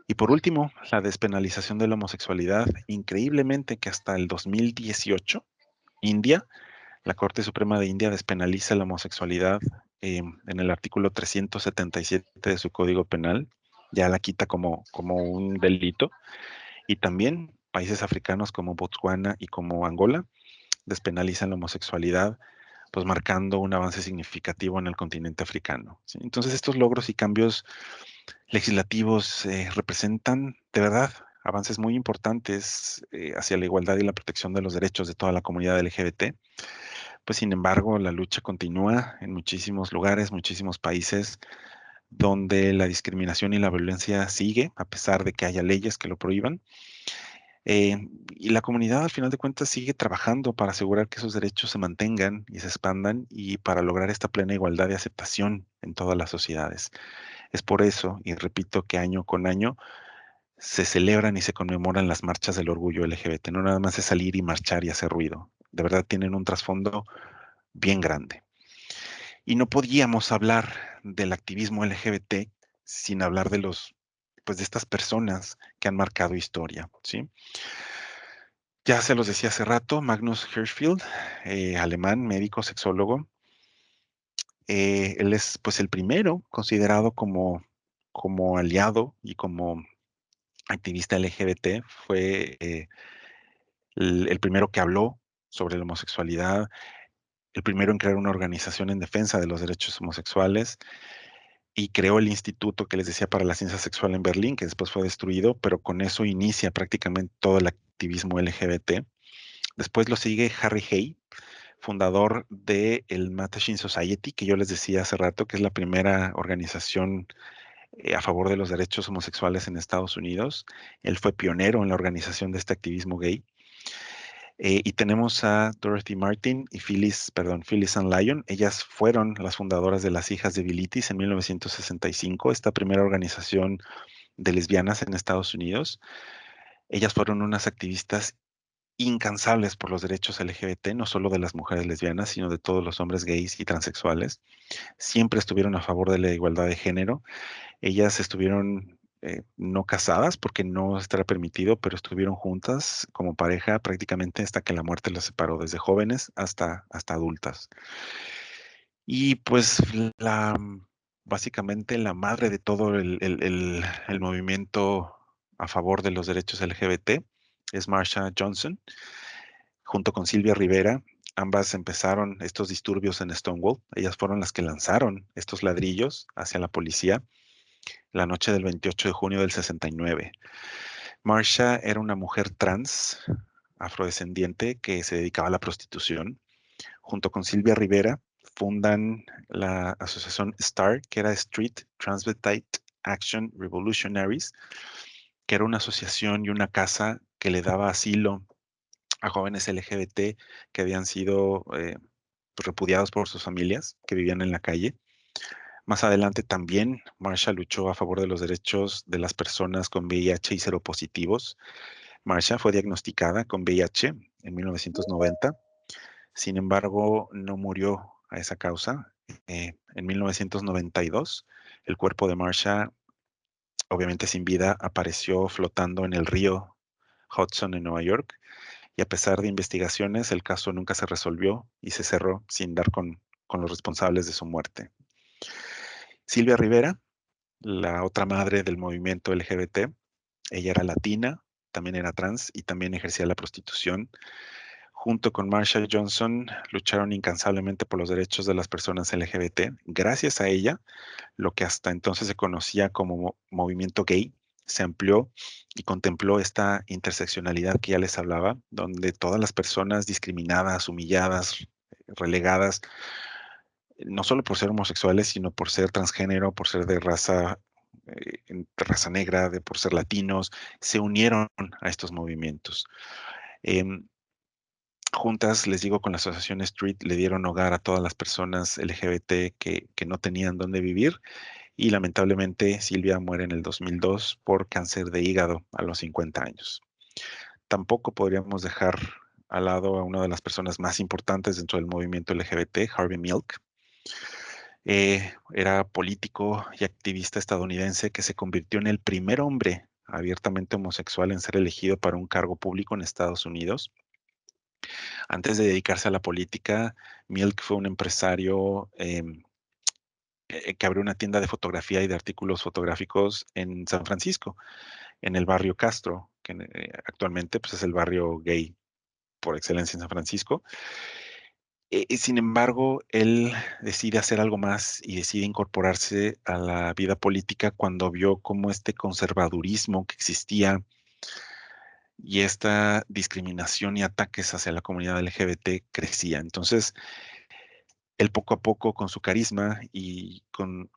Y por último, la despenalización de la homosexualidad. Increíblemente que hasta el 2018, India, la Corte Suprema de India despenaliza la homosexualidad en el artículo 377 de su Código Penal, ya la quita como un delito. Y también países africanos como Botswana y como Angola despenalizan la homosexualidad, pues marcando un avance significativo en el continente africano, ¿sí? Entonces estos logros y cambios legislativos representan de verdad avances muy importantes hacia la igualdad y la protección de los derechos de toda la comunidad LGBT. Pues sin embargo, la lucha continúa en muchísimos lugares, muchísimos países donde la discriminación y la violencia sigue, a pesar de que haya leyes que lo prohíban. Y la comunidad, al final de cuentas, sigue trabajando para asegurar que esos derechos se mantengan y se expandan y para lograr esta plena igualdad y aceptación en todas las sociedades. Es por eso, y repito, que año con año se celebran y se conmemoran las marchas del orgullo LGBT. No nada más es salir y marchar y hacer ruido. De verdad tienen un trasfondo bien grande. Y no podíamos hablar del activismo LGBT sin hablar de de estas personas que han marcado historia, ¿sí? Ya se los decía hace rato, Magnus Hirschfeld, alemán, médico, sexólogo. Él es pues el primero considerado como aliado y como activista LGBT. Fue el primero que habló sobre la homosexualidad, el primero en crear una organización en defensa de los derechos homosexuales y creó el instituto que les decía para la ciencia sexual en Berlín, que después fue destruido, pero con eso inicia prácticamente todo el activismo LGBT. Después lo sigue Harry Hay, fundador de el Mattachine Society, que yo les decía hace rato, que es la primera organización a favor de los derechos homosexuales en Estados Unidos. Él fue pionero en la organización de este activismo gay. Y tenemos a Dorothy Martin y Phyllis Ann Lyon. Ellas fueron las fundadoras de las Hijas de Bilitis en 1965, esta primera organización de lesbianas en Estados Unidos. Ellas fueron unas activistas incansables por los derechos LGBT, no solo de las mujeres lesbianas, sino de todos los hombres gays y transexuales. Siempre estuvieron a favor de la igualdad de género. Ellas estuvieron no casadas porque no estará permitido, pero estuvieron juntas como pareja prácticamente hasta que la muerte las separó, desde jóvenes hasta adultas. Y pues básicamente la madre de todo el movimiento a favor de los derechos LGBT es Marsha Johnson, junto con Silvia Rivera. Ambas empezaron estos disturbios en Stonewall. Ellas fueron las que lanzaron estos ladrillos hacia la policía la noche del 28 de junio del 69. Marsha era una mujer trans, afrodescendiente, que se dedicaba a la prostitución. Junto con Silvia Rivera, fundan la asociación STAR, que era Street Transvestite Action Revolutionaries, que era una asociación y una casa que le daba asilo a jóvenes LGBT que habían sido repudiados por sus familias, que vivían en la calle. Más adelante también Marsha luchó a favor de los derechos de las personas con VIH y seropositivos. Marsha fue diagnosticada con VIH en 1990. Sin embargo, no murió a esa causa. En 1992, el cuerpo de Marsha, obviamente sin vida, apareció flotando en el río Hudson en Nueva York. Y a pesar de investigaciones, el caso nunca se resolvió y se cerró sin dar con los responsables de su muerte. Silvia Rivera, la otra madre del movimiento LGBT, ella era latina, también era trans y también ejercía la prostitución. Junto con Marsha Johnson, lucharon incansablemente por los derechos de las personas LGBT. Gracias a ella, lo que hasta entonces se conocía como movimiento gay se amplió y contempló esta interseccionalidad que ya les hablaba, donde todas las personas discriminadas, humilladas, relegadas, no solo por ser homosexuales, sino por ser transgénero, por ser de raza negra, por ser latinos, se unieron a estos movimientos. Juntas, les digo, con la Asociación Street le dieron hogar a todas las personas LGBT que no tenían dónde vivir y lamentablemente Silvia muere en el 2002 por cáncer de hígado a los 50 años. Tampoco podríamos dejar al lado a una de las personas más importantes dentro del movimiento LGBT, Harvey Milk. Era político y activista estadounidense que se convirtió en el primer hombre abiertamente homosexual en ser elegido para un cargo público en Estados Unidos. Antes de dedicarse a la política, Milk fue un empresario que abrió una tienda de fotografía y de artículos fotográficos en San Francisco, en el barrio Castro, que actualmente pues, es el barrio gay por excelencia en San Francisco. Sin embargo, él decide hacer algo más y decide incorporarse a la vida política cuando vio cómo este conservadurismo que existía y esta discriminación y ataques hacia la comunidad LGBT crecía. Entonces, él poco a poco, con su carisma y con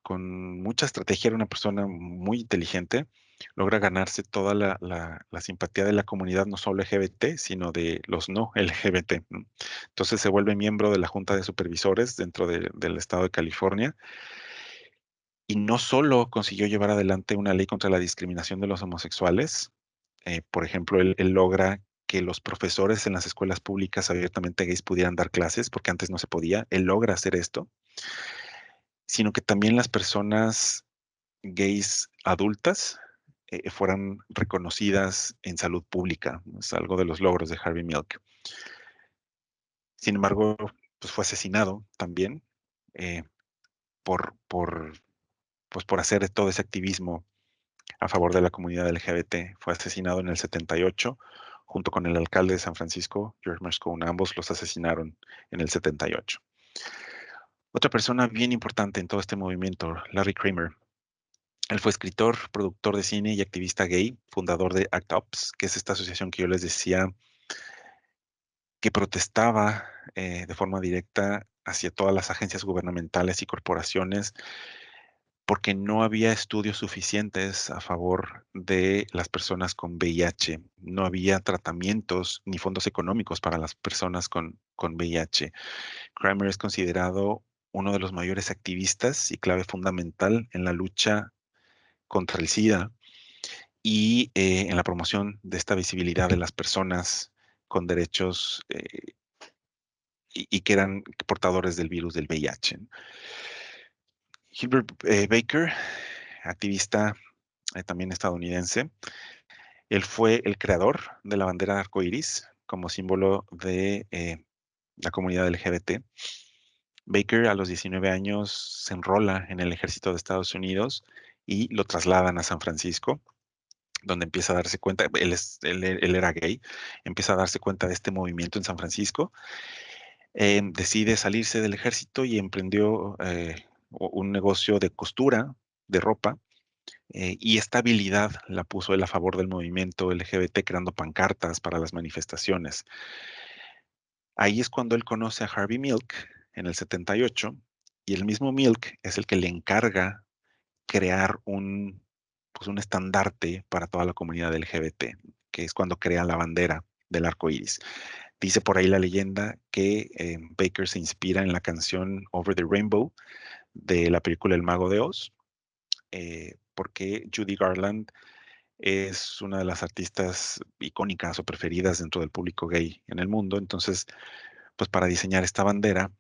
mucha estrategia, era una persona muy inteligente, logra ganarse toda la simpatía de la comunidad, no solo LGBT, sino de los no LGBT, ¿no? Entonces se vuelve miembro de la Junta de Supervisores dentro del estado de California y no solo consiguió llevar adelante una ley contra la discriminación de los homosexuales, por ejemplo, él logra que los profesores en las escuelas públicas abiertamente gays pudieran dar clases, porque antes no se podía. Él logra hacer esto, sino que también las personas gays adultas fueran reconocidas en salud pública. Es algo de los logros de Harvey Milk. Sin embargo, pues fue asesinado también eh, por hacer todo ese activismo a favor de la comunidad LGBT. Fue asesinado en el 78, junto con el alcalde de San Francisco, George Moscone. Ambos los asesinaron en el 78. Otra persona bien importante en todo este movimiento, Larry Kramer. Él fue escritor, productor de cine y activista gay, fundador de ACT UP, que es esta asociación que yo les decía que protestaba de forma directa hacia todas las agencias gubernamentales y corporaciones porque no había estudios suficientes a favor de las personas con VIH. No había tratamientos ni fondos económicos para las personas con VIH. Kramer es considerado uno de los mayores activistas y clave fundamental en la lucha contra el SIDA y en la promoción de esta visibilidad de las personas con derechos y que eran portadores del virus del VIH. Gilbert Baker, activista también estadounidense. Él fue el creador de la bandera arcoíris como símbolo de la comunidad LGBT. Baker a los 19 años se enrola en el ejército de Estados Unidos y lo trasladan a San Francisco, donde empieza a darse cuenta, él era gay, empieza a darse cuenta de este movimiento en San Francisco. Decide salirse del ejército y emprendió un negocio de costura de ropa. Y esta habilidad la puso él a favor del movimiento LGBT, creando pancartas para las manifestaciones. Ahí es cuando él conoce a Harvey Milk en el 78, y el mismo Milk es el que le encarga crear un estandarte para toda la comunidad LGBT, que es cuando crea la bandera del arco iris. Dice por ahí la leyenda que Baker se inspira en la canción Over the Rainbow de la película El Mago de Oz, porque Judy Garland es una de las artistas icónicas o preferidas dentro del público gay en el mundo. Entonces, pues para diseñar esta bandera,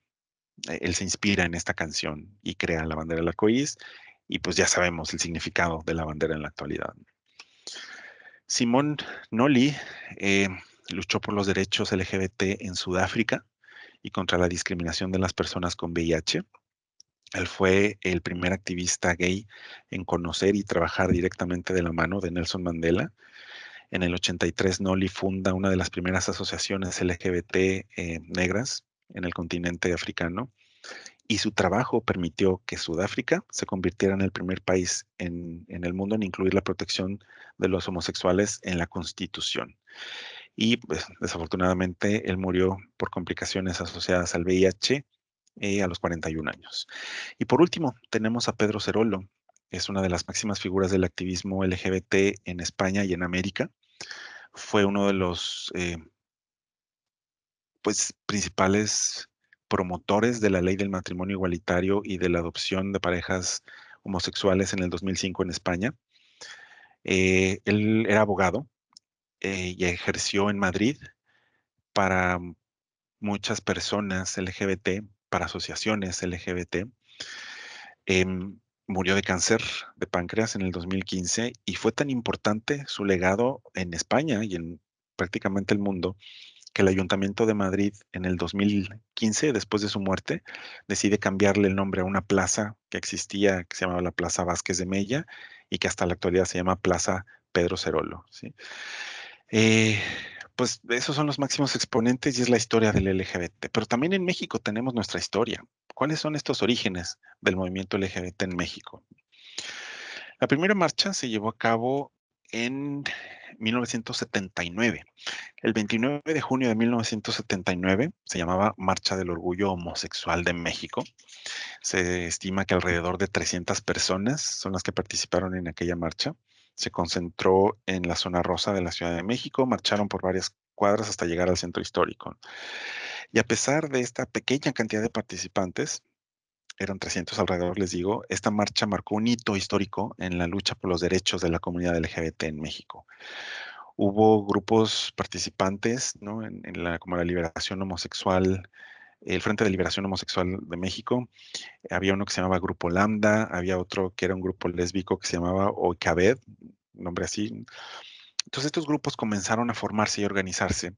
él se inspira en esta canción y crea la bandera del arcoíris, y pues ya sabemos el significado de la bandera en la actualidad. Simón Nolly luchó por los derechos LGBT en Sudáfrica y contra la discriminación de las personas con VIH. Él fue el primer activista gay en conocer y trabajar directamente de la mano de Nelson Mandela. En el 83, Nolly funda una de las primeras asociaciones LGBT negras en el continente africano, y su trabajo permitió que Sudáfrica se convirtiera en el primer país en el mundo en incluir la protección de los homosexuales en la Constitución. Y pues, desafortunadamente él murió por complicaciones asociadas al VIH a los 41 años. Y por último, tenemos a Pedro Cerolo. Es una de las máximas figuras del activismo LGBT en España y en América. Fue uno de los principales promotores de la ley del matrimonio igualitario y de la adopción de parejas homosexuales en el 2005 en España. Él era abogado y ejerció en Madrid para muchas personas LGBT, para asociaciones LGBT. Murió de cáncer de páncreas en el 2015, y fue tan importante su legado en España y en prácticamente el mundo, que el Ayuntamiento de Madrid en el 2015, después de su muerte, decide cambiarle el nombre a una plaza que existía, que se llamaba la Plaza Vázquez de Mella, y que hasta la actualidad se llama Plaza Pedro Cerolo, ¿sí? Pues esos son los máximos exponentes y es la historia del LGBT. Pero también en México tenemos nuestra historia. ¿Cuáles son estos orígenes del movimiento LGBT en México? La primera marcha se llevó a cabo en 1979. El 29 de junio de 1979 se llamaba Marcha del Orgullo Homosexual de México. Se estima que alrededor de 300 personas son las que participaron en aquella marcha. Se concentró en la zona rosa de la Ciudad de México, marcharon por varias cuadras hasta llegar al centro histórico. Y a pesar de esta pequeña cantidad de participantes, eran 300 alrededor, les digo, esta marcha marcó un hito histórico en la lucha por los derechos de la comunidad LGBT en México. Hubo grupos participantes, ¿no? Como la Liberación Homosexual, el Frente de Liberación Homosexual de México. Había uno que se llamaba Grupo Lambda, había otro que era un grupo lésbico que se llamaba Oikabed, nombre así. Entonces estos grupos comenzaron a formarse y organizarse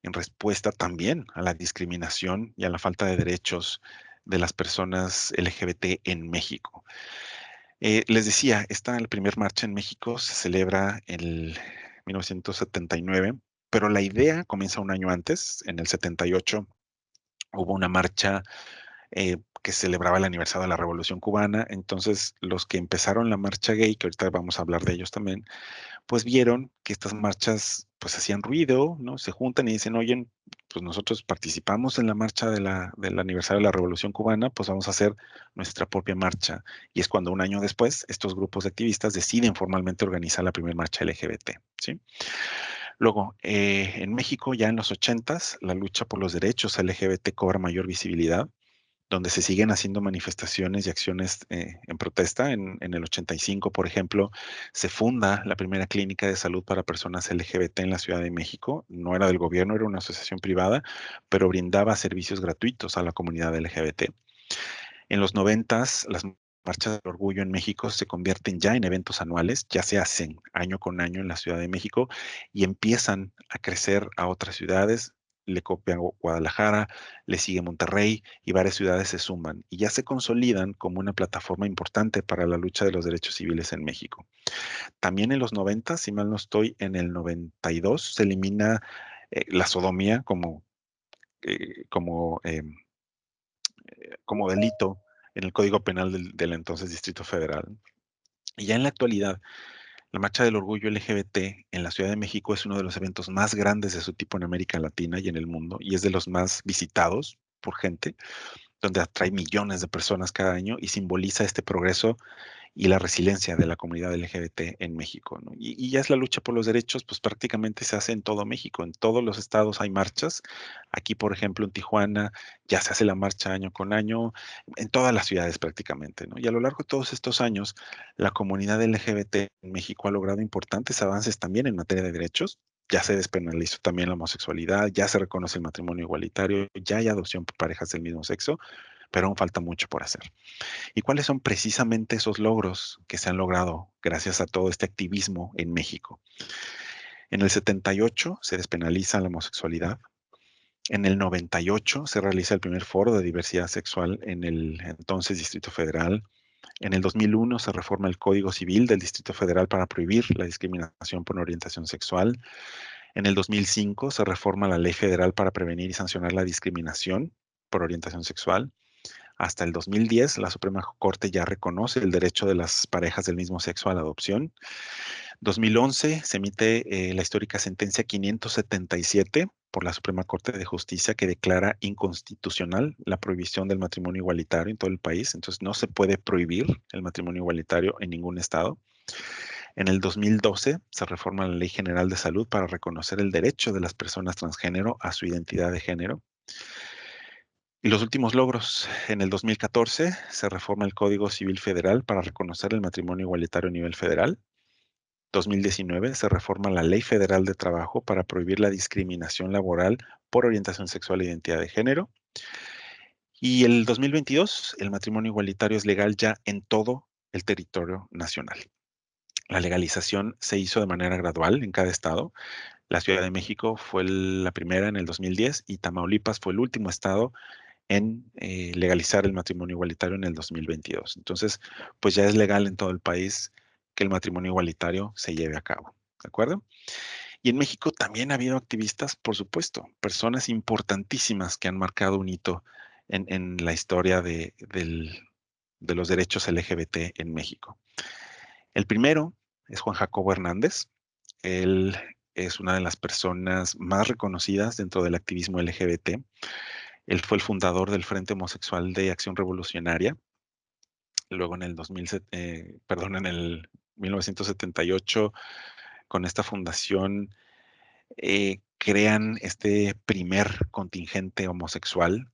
en respuesta también a la discriminación y a la falta de derechos de las personas LGBT en México. Les decía, la primera marcha en México se celebra en 1979, pero la idea comienza un año antes. En el 78 hubo una marcha que celebraba el aniversario de la Revolución Cubana. Entonces, los que empezaron la marcha gay, que ahorita vamos a hablar de ellos también, pues vieron que estas marchas pues hacían ruido, ¿no? Se juntan y dicen, oye, pues nosotros participamos en la marcha del aniversario de la Revolución Cubana, pues vamos a hacer nuestra propia marcha. Y es cuando un año después estos grupos de activistas deciden formalmente organizar la primera marcha LGBT, ¿sí? Luego, en México, ya en los 80s, la lucha por los derechos LGBT cobra mayor visibilidad, donde se siguen haciendo manifestaciones y acciones en protesta. En el 85, por ejemplo, se funda la primera clínica de salud para personas LGBT en la Ciudad de México. No era del gobierno, era una asociación privada, pero brindaba servicios gratuitos a la comunidad LGBT. En los 90s, las marchas del orgullo en México se convierten ya en eventos anuales, ya se hacen año con año en la Ciudad de México y empiezan a crecer a otras ciudades. Le copia Guadalajara, le sigue Monterrey y varias ciudades se suman y ya se consolidan como una plataforma importante para la lucha de los derechos civiles en México. También en los 90, si mal no estoy, en el 92 se elimina la sodomía como delito en el Código Penal del entonces Distrito Federal. Y ya en la actualidad, la Marcha del Orgullo LGBT en la Ciudad de México es uno de los eventos más grandes de su tipo en América Latina y en el mundo, y es de los más visitados por gente, donde atrae millones de personas cada año y simboliza este progreso y la resiliencia de la comunidad LGBT en México, ¿no? Y ya es la lucha por los derechos, pues prácticamente se hace en todo México, en todos los estados hay marchas. Aquí, por ejemplo, en Tijuana ya se hace la marcha año con año, en todas las ciudades prácticamente, ¿no? Y a lo largo de todos estos años, la comunidad LGBT en México ha logrado importantes avances también en materia de derechos. Ya se despenalizó también la homosexualidad, ya se reconoce el matrimonio igualitario, ya hay adopción por parejas del mismo sexo, pero aún falta mucho por hacer. ¿Y cuáles son precisamente esos logros que se han logrado gracias a todo este activismo en México? En el 78 se despenaliza la homosexualidad. En el 98 se realiza el primer foro de diversidad sexual en el entonces Distrito Federal. En el 2001 se reforma el Código Civil del Distrito Federal para prohibir la discriminación por orientación sexual. En el 2005 se reforma la Ley Federal para prevenir y sancionar la discriminación por orientación sexual. Hasta el 2010, la Suprema Corte ya reconoce el derecho de las parejas del mismo sexo a la adopción. 2011 se emite la histórica sentencia 577 por la Suprema Corte de Justicia que declara inconstitucional la prohibición del matrimonio igualitario en todo el país. Entonces no se puede prohibir el matrimonio igualitario en ningún estado. En el 2012 se reforma la Ley General de Salud para reconocer el derecho de las personas transgénero a su identidad de género. Y los últimos logros, en el 2014 se reforma el Código Civil Federal para reconocer el matrimonio igualitario a nivel federal. 2019 se reforma la Ley Federal de Trabajo para prohibir la discriminación laboral por orientación sexual e identidad de género. Y el 2022 el matrimonio igualitario es legal ya en todo el territorio nacional. La legalización se hizo de manera gradual en cada estado. La Ciudad de México fue la primera en el 2010 y Tamaulipas fue el último estado en legalizar el matrimonio igualitario en el 2022. Entonces, pues ya es legal en todo el país que el matrimonio igualitario se lleve a cabo, ¿de acuerdo? Y en México también ha habido activistas, por supuesto, personas importantísimas que han marcado un hito en la historia de los derechos LGBT en México. El primero es Juan Jacobo Hernández. Él es una de las personas más reconocidas dentro del activismo LGBT. Él fue el fundador del Frente Homosexual de Acción Revolucionaria. Luego en el 1978, con esta fundación, crean este primer contingente homosexual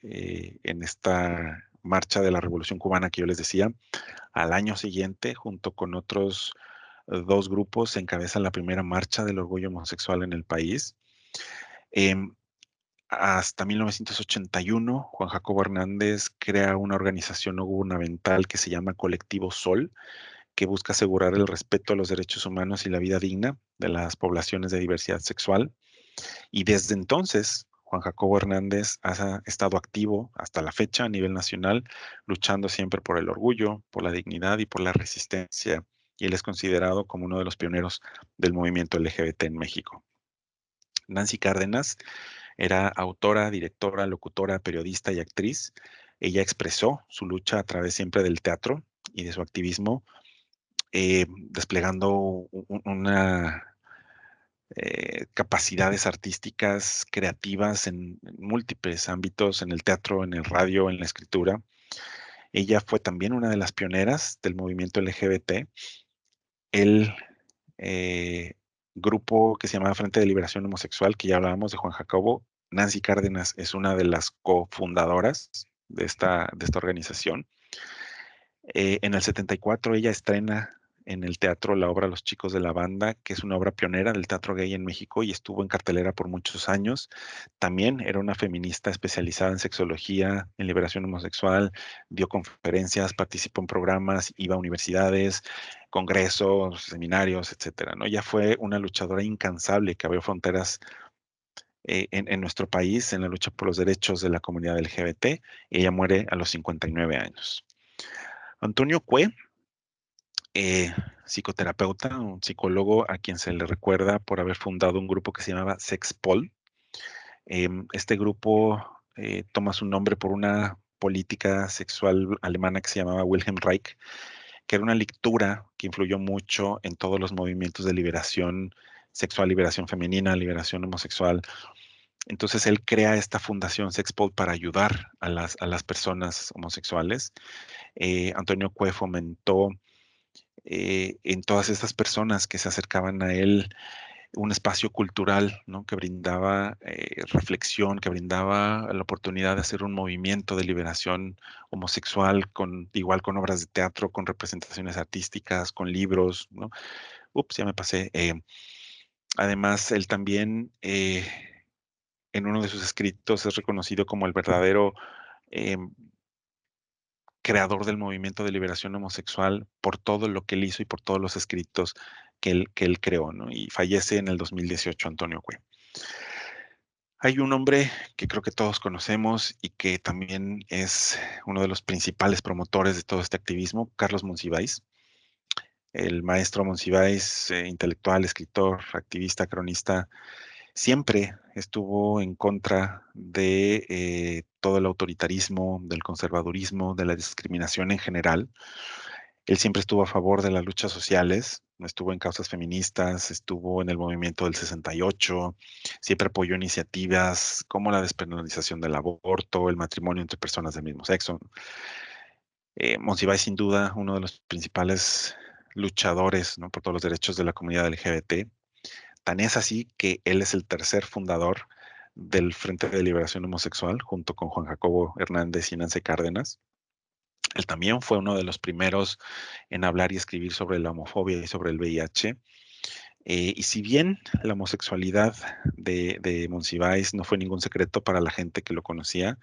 en esta marcha de la Revolución Cubana que yo les decía. Al año siguiente, junto con otros dos grupos, se encabezan la primera marcha del orgullo homosexual en el país. Hasta 1981, Juan Jacobo Hernández crea una organización no gubernamental que se llama Colectivo Sol, que busca asegurar el respeto a los derechos humanos y la vida digna de las poblaciones de diversidad sexual. Y desde entonces, Juan Jacobo Hernández ha estado activo hasta la fecha a nivel nacional, luchando siempre por el orgullo, por la dignidad y por la resistencia. Y él es considerado como uno de los pioneros del movimiento LGBT en México. Nancy Cárdenas era autora, directora, locutora, periodista y actriz. Ella expresó su lucha a través siempre del teatro y de su activismo, desplegando una capacidades artísticas, creativas en múltiples ámbitos, en el teatro, en el radio, en la escritura. Ella fue también una de las pioneras del movimiento LGBT. El grupo que se llamaba Frente de Liberación Homosexual, que ya hablábamos de Juan Jacobo, Nancy Cárdenas es una de las cofundadoras de esta organización. En el 74 ella estrena en el teatro la obra Los Chicos de la Banda, que es una obra pionera del teatro gay en México y estuvo en cartelera por muchos años. También era una feminista especializada en sexología, en liberación homosexual, dio conferencias, participó en programas, iba a universidades, congresos, seminarios, etcétera, ¿no? Ella fue una luchadora incansable que abrió fronteras en nuestro país en la lucha por los derechos de la comunidad LGBT. Ella muere a los 59 años. Antonio Cue, psicoterapeuta, un psicólogo a quien se le recuerda por haber fundado un grupo que se llamaba Sexpol. Este grupo toma su nombre por una política sexual alemana que se llamaba Wilhelm Reich, que era una lectura que influyó mucho en todos los movimientos de liberación sexual, liberación femenina, liberación homosexual. Entonces él crea esta fundación Sexpol para ayudar a las personas homosexuales. Antonio Cue fomentó en todas estas personas que se acercaban a él un espacio cultural, ¿no? Que brindaba reflexión, que brindaba la oportunidad de hacer un movimiento de liberación homosexual, igual con obras de teatro, con representaciones artísticas, con libros, ¿no? Ups, ya me pasé. Además, él también en uno de sus escritos es reconocido como el verdadero eh, creador del movimiento de liberación homosexual por todo lo que él hizo y por todos los escritos que él creó, ¿no? Y fallece en el 2018 Antonio Cue. Hay un hombre que creo que todos conocemos y que también es uno de los principales promotores de todo este activismo, Carlos Monsiváis. El maestro Monsiváis, intelectual, escritor, activista, cronista, siempre estuvo en contra de todo el autoritarismo, del conservadurismo, de la discriminación en general. Él siempre estuvo a favor de las luchas sociales, estuvo en causas feministas, estuvo en el movimiento del 68, siempre apoyó iniciativas como la despenalización del aborto, el matrimonio entre personas del mismo sexo. Monsiváis, sin duda, uno de los principales luchadores, ¿no? Por todos los derechos de la comunidad LGBT. Tan es así que él es el tercer fundador del Frente de Liberación Homosexual, junto con Juan Jacobo Hernández y Nancy Cárdenas. Él también fue uno de los primeros en hablar y escribir sobre la homofobia y sobre el VIH. Y si bien la homosexualidad de Monsiváis no fue ningún secreto para la gente que lo conocía,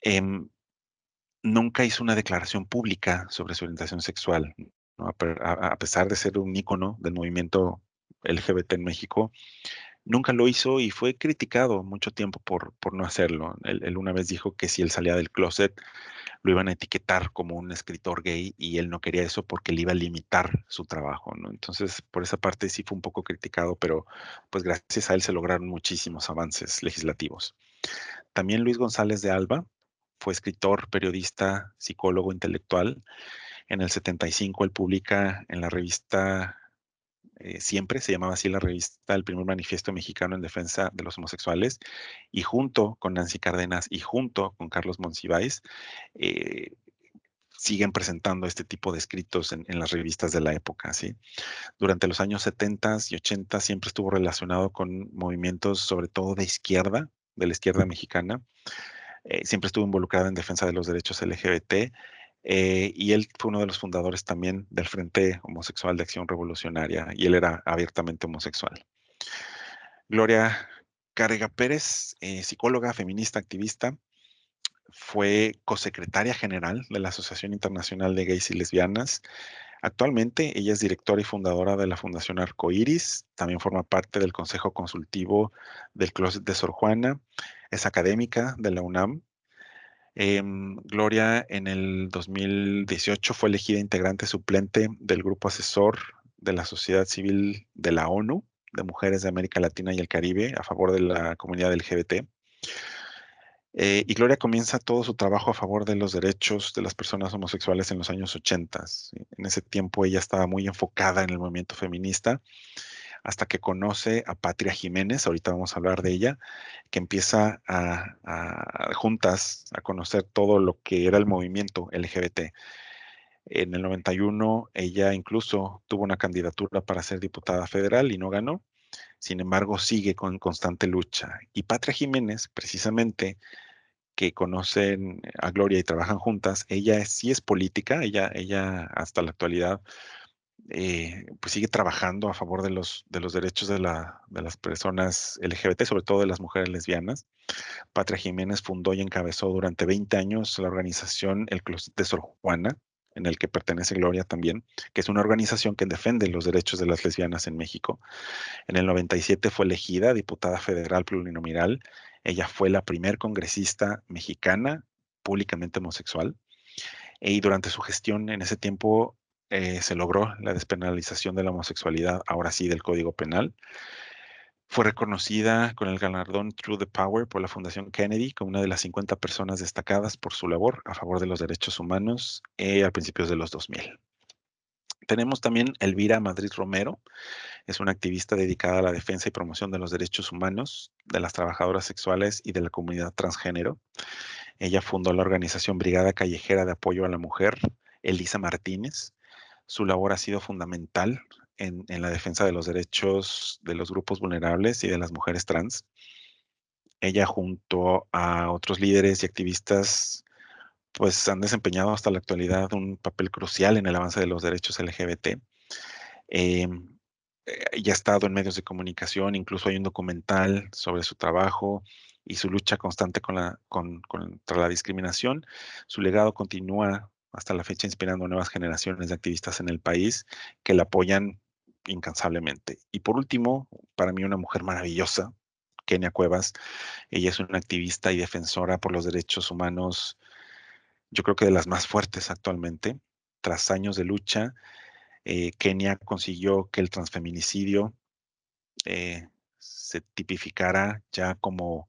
em, nunca hizo una declaración pública sobre su orientación sexual, ¿no? A pesar de ser un ícono del movimiento LGBT en México, nunca lo hizo y fue criticado mucho tiempo por no hacerlo. Él una vez dijo que si él salía del closet, lo iban a etiquetar como un escritor gay y él no quería eso porque le iba a limitar su trabajo, ¿no? Entonces, por esa parte sí fue un poco criticado, pero pues gracias a él se lograron muchísimos avances legislativos. También Luis González de Alba fue escritor, periodista, psicólogo intelectual. En el 75 él publica en la revista Siempre, se llamaba así la revista, el primer manifiesto mexicano en defensa de los homosexuales, y junto con Nancy Cárdenas y junto con Carlos Monsiváis, eh, siguen presentando este tipo de escritos en las revistas de la época, ¿sí? Durante los años 70 y 80 siempre estuvo relacionado con movimientos, sobre todo de la izquierda mexicana. Siempre estuvo involucrado en defensa de los derechos LGBT. Y él fue uno de los fundadores también del Frente Homosexual de Acción Revolucionaria, y él era abiertamente homosexual. Gloria Carrega Pérez, psicóloga, feminista, activista, fue cosecretaria general de la Asociación Internacional de Gays y Lesbianas. Actualmente ella es directora y fundadora de la Fundación Arcoíris, también forma parte del Consejo Consultivo del Closet de Sor Juana, es académica de la UNAM. Gloria en el 2018 fue elegida integrante suplente del grupo asesor de la Sociedad Civil de la ONU de Mujeres de América Latina y el Caribe a favor de la comunidad LGBT. Y Gloria comienza todo su trabajo a favor de los derechos de las personas homosexuales en los años 80. ¿Sí? En ese tiempo ella estaba muy enfocada en el movimiento feminista hasta que conoce a Patria Jiménez, ahorita vamos a hablar de ella, que empieza juntas a conocer todo lo que era el movimiento LGBT. En el 91 ella incluso tuvo una candidatura para ser diputada federal y no ganó. Sin embargo, sigue con constante lucha. Y Patria Jiménez, precisamente, que conocen a Gloria y trabajan juntas, ella sí es política, ella hasta la actualidad pues sigue trabajando a favor de los derechos de las personas LGBT, sobre todo de las mujeres lesbianas. Patria Jiménez fundó y encabezó durante 20 años la organización El Closet de Sor Juana, en el que pertenece Gloria también, que es una organización que defiende los derechos de las lesbianas en México. En el 97 fue elegida diputada federal plurinominal. Ella fue la primer congresista mexicana públicamente homosexual. Y durante su gestión en ese tiempo se logró la despenalización de la homosexualidad, ahora sí del Código Penal. Fue reconocida con el galardón Through the Power por la Fundación Kennedy como una de las 50 personas destacadas por su labor a favor de los derechos humanos a principios de los 2000. Tenemos también Elvira Madrid Romero, es una activista dedicada a la defensa y promoción de los derechos humanos, de las trabajadoras sexuales y de la comunidad transgénero. Ella fundó la organización Brigada Callejera de Apoyo a la Mujer, Elisa Martínez. Su labor ha sido fundamental en la defensa de los derechos de los grupos vulnerables y de las mujeres trans. Ella, junto a otros líderes y activistas, pues han desempeñado hasta la actualidad un papel crucial en el avance de los derechos LGBT. Eh, Ella ha estado en medios de comunicación, incluso hay un documental sobre su trabajo y su lucha constante contra la discriminación. Su legado continúa hasta la fecha inspirando a nuevas generaciones de activistas en el país que la apoyan incansablemente. Y por último, para mí una mujer maravillosa, Kenia Cuevas. Ella es una activista y defensora por los derechos humanos, yo creo que de las más fuertes actualmente. Tras años de lucha, Kenia consiguió que el transfeminicidio se tipificara ya como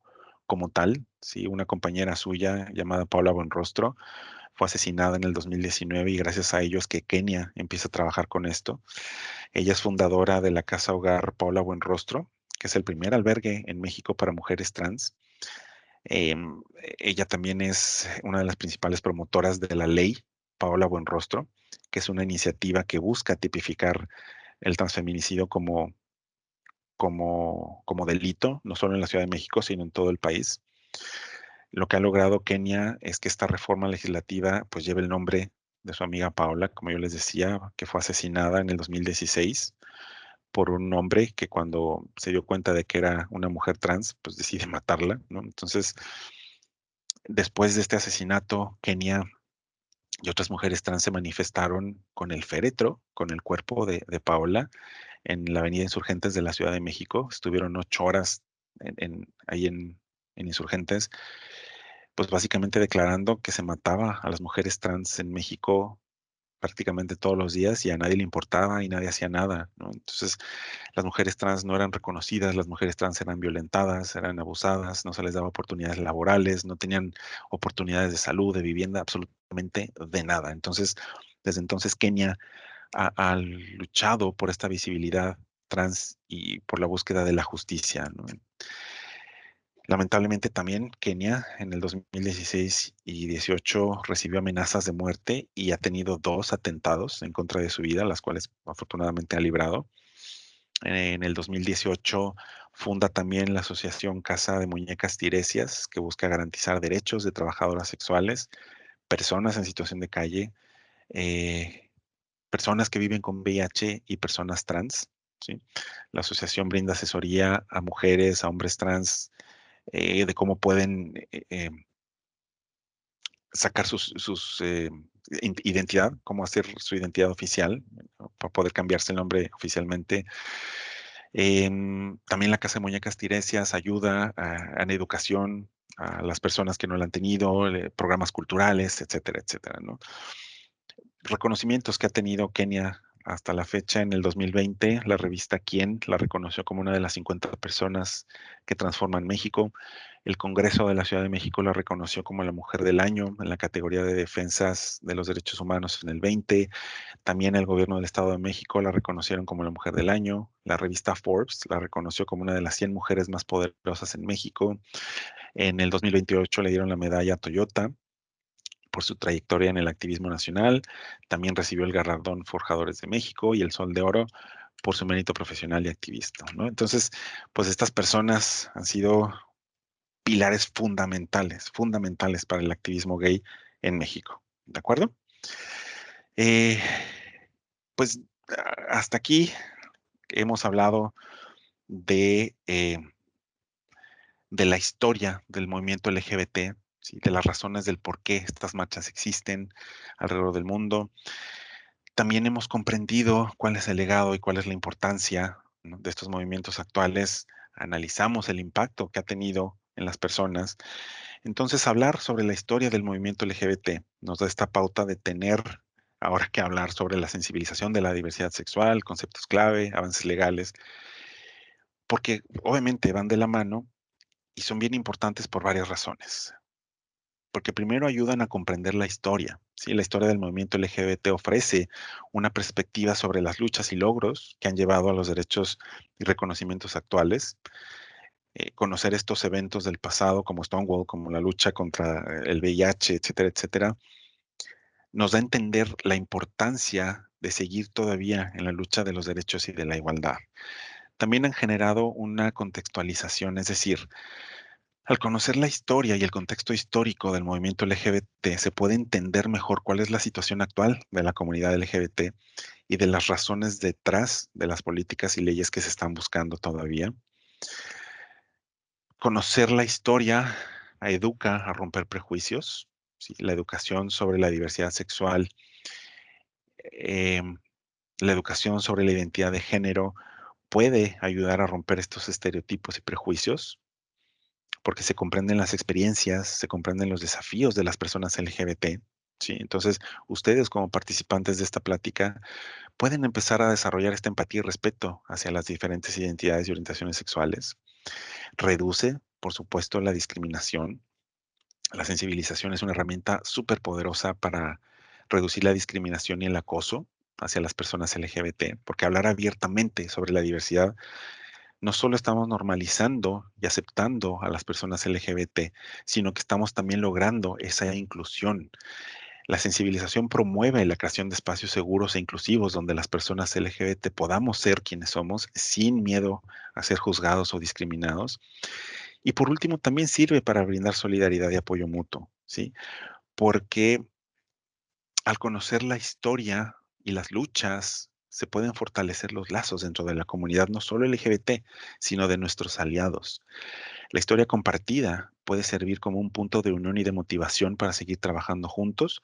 tal. ¿Sí? Una compañera suya llamada Paula Buenrostro fue asesinada en el 2019 y gracias a ello es que Kenia empieza a trabajar con esto. Ella es fundadora de la Casa Hogar Paula Buenrostro, que es el primer albergue en México para mujeres trans. Ella también es una de las principales promotoras de la ley Paola Buenrostro, que es una iniciativa que busca tipificar el transfeminicidio como delito, no solo en la Ciudad de México, sino en todo el país. Lo que ha logrado Kenia es que esta reforma legislativa pues lleve el nombre de su amiga Paola, como yo les decía, que fue asesinada en el 2016 por un hombre que cuando se dio cuenta de que era una mujer trans, pues decide matarla, ¿no? Entonces, después de este asesinato, Kenia y otras mujeres trans se manifestaron con el féretro, con el cuerpo de Paola, en la Avenida Insurgentes de la Ciudad de México. Estuvieron 8 horas ahí en Insurgentes, pues básicamente declarando que se mataba a las mujeres trans en México prácticamente todos los días y a nadie le importaba y nadie hacía nada, ¿no? Entonces, las mujeres trans no eran reconocidas, las mujeres trans eran violentadas, eran abusadas, no se les daba oportunidades laborales, no tenían oportunidades de salud, de vivienda, absolutamente de nada. Entonces, desde entonces Kenia ha luchado por esta visibilidad trans y por la búsqueda de la justicia, ¿no? Lamentablemente también Kenia en el 2016 y 18 recibió amenazas de muerte y ha tenido 2 atentados en contra de su vida, las cuales afortunadamente ha librado. En el 2018 funda también la asociación Casa de Muñecas Tiresias, que busca garantizar derechos de trabajadoras sexuales, personas en situación de calle, eh, personas que viven con VIH y personas trans. ¿Sí? La asociación brinda asesoría a mujeres, a hombres trans, de cómo pueden sacar su identidad, cómo hacer su identidad oficial, ¿no? Para poder cambiarse el nombre oficialmente. También la Casa de Muñecas Tiresias ayuda en educación a las personas que no la han tenido, programas culturales, etcétera, etcétera, ¿no? Reconocimientos que ha tenido Kenia hasta la fecha. En el 2020, la revista Quién la reconoció como una de las 50 personas que transforman México. El Congreso de la Ciudad de México la reconoció como la Mujer del Año en la categoría de defensas de los derechos humanos en el 20. También el gobierno del Estado de México la reconocieron como la Mujer del Año. La revista Forbes la reconoció como una de las 100 mujeres más poderosas en México. En el 2028 le dieron la medalla Toyota por su trayectoria en el activismo nacional. También recibió el galardón Forjadores de México y el Sol de Oro por su mérito profesional y activista, ¿no? Entonces, pues estas personas han sido pilares fundamentales para el activismo gay en México, ¿de acuerdo? Eh, pues hasta aquí hemos hablado de la historia del movimiento LGBT, ¿sí? De las razones del por qué estas marchas existen alrededor del mundo. También hemos comprendido cuál es el legado y cuál es la importancia, ¿no? De estos movimientos actuales. Analizamos el impacto que ha tenido en las personas. Entonces, hablar sobre la historia del movimiento LGBT nos da esta pauta de tener ahora que hablar sobre la sensibilización de la diversidad sexual, conceptos clave, avances legales, porque obviamente van de la mano y son bien importantes por varias razones. porque primero ayudan a comprender la historia, ¿sí? La historia del movimiento LGBT ofrece una perspectiva sobre las luchas y logros que han llevado a los derechos y reconocimientos actuales. Conocer estos eventos del pasado como Stonewall, como la lucha contra el VIH, etcétera, etcétera, nos da a entender la importancia de seguir todavía en la lucha de los derechos y de la igualdad. También han generado una contextualización, es decir, al conocer la historia y el contexto histórico del movimiento LGBT, se puede entender mejor cuál es la situación actual de la comunidad LGBT y de las razones detrás de las políticas y leyes que se están buscando todavía. Conocer la historia educa a romper prejuicios, ¿sí? La educación sobre la diversidad sexual, em, la educación sobre la identidad de género puede ayudar a romper estos estereotipos y prejuicios, porque se comprenden las experiencias, se comprenden los desafíos de las personas LGBT, ¿sí? Entonces, ustedes como participantes de esta plática pueden empezar a desarrollar esta empatía y respeto hacia las diferentes identidades y orientaciones sexuales. Reduce, por supuesto, la discriminación. La sensibilización es una herramienta súper poderosa para reducir la discriminación y el acoso hacia las personas LGBT, porque hablar abiertamente sobre la diversidad no solo estamos normalizando y aceptando a las personas LGBT, sino que estamos también logrando esa inclusión. La sensibilización promueve la creación de espacios seguros e inclusivos donde las personas LGBT podamos ser quienes somos sin miedo a ser juzgados o discriminados. Y por último, también sirve para brindar solidaridad y apoyo mutuo, ¿sí? Porque al conocer la historia y las luchas, se pueden fortalecer los lazos dentro de la comunidad, no solo LGBT, sino de nuestros aliados. La historia compartida puede servir como un punto de unión y de motivación para seguir trabajando juntos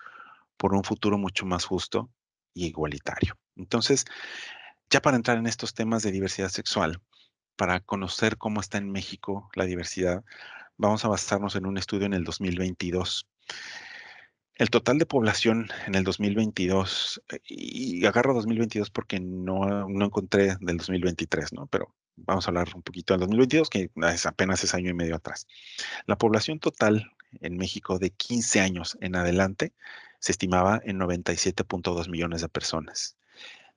por un futuro mucho más justo y igualitario. Entonces, ya para entrar en estos temas de diversidad sexual, para conocer cómo está en México la diversidad, vamos a basarnos en un estudio en el 2022. El total de población en el 2022, y agarro 2022 porque no encontré del 2023, ¿no? Pero vamos a hablar un poquito del 2022, que apenas es año y medio atrás. La población total en México de 15 años en adelante se estimaba en 97.2 millones de personas.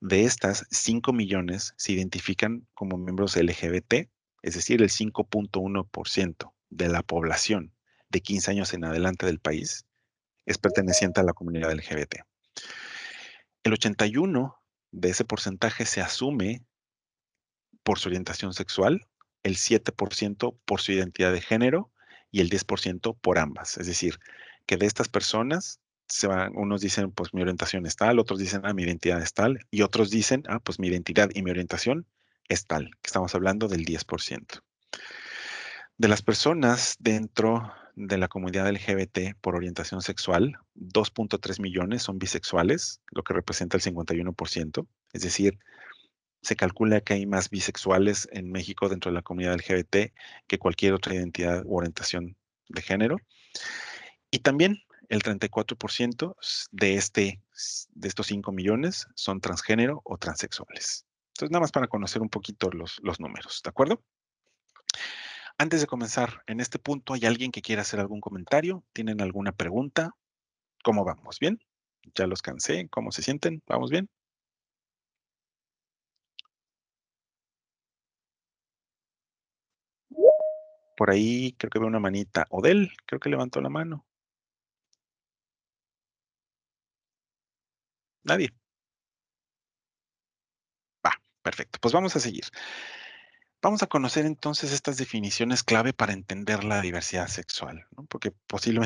De estas, 5 millones se identifican como miembros LGBT, es decir, el 5.1% de la población de 15 años en adelante del país es perteneciente a la comunidad LGBT. El 81 de ese porcentaje se asume por su orientación sexual, el 7% por su identidad de género y el 10% por ambas. Es decir, que de estas personas unos dicen, pues mi orientación es tal, otros dicen, mi identidad es tal, y otros dicen, pues mi identidad y mi orientación es tal, que estamos hablando del 10%. De las personas dentro de la comunidad LGBT por orientación sexual, 2.3 millones son bisexuales, lo que representa el 51%. Es decir, se calcula que hay más bisexuales en México dentro de la comunidad LGBT que cualquier otra identidad u orientación de género. Y también el 34% de estos 5 millones son transgénero o transexuales. Entonces, nada más para conocer un poquito los números, ¿de acuerdo? Antes de comenzar, en este punto, ¿hay alguien que quiera hacer algún comentario? ¿Tienen alguna pregunta? ¿Cómo vamos? ¿Bien? Ya los cansé. ¿Cómo se sienten? ¿Vamos bien? Por ahí creo que veo una manita. Odel, creo que levantó la mano. Nadie. Va, perfecto. Pues vamos a seguir. Vamos a conocer entonces estas definiciones clave para entender la diversidad sexual, ¿no? Porque posiblemente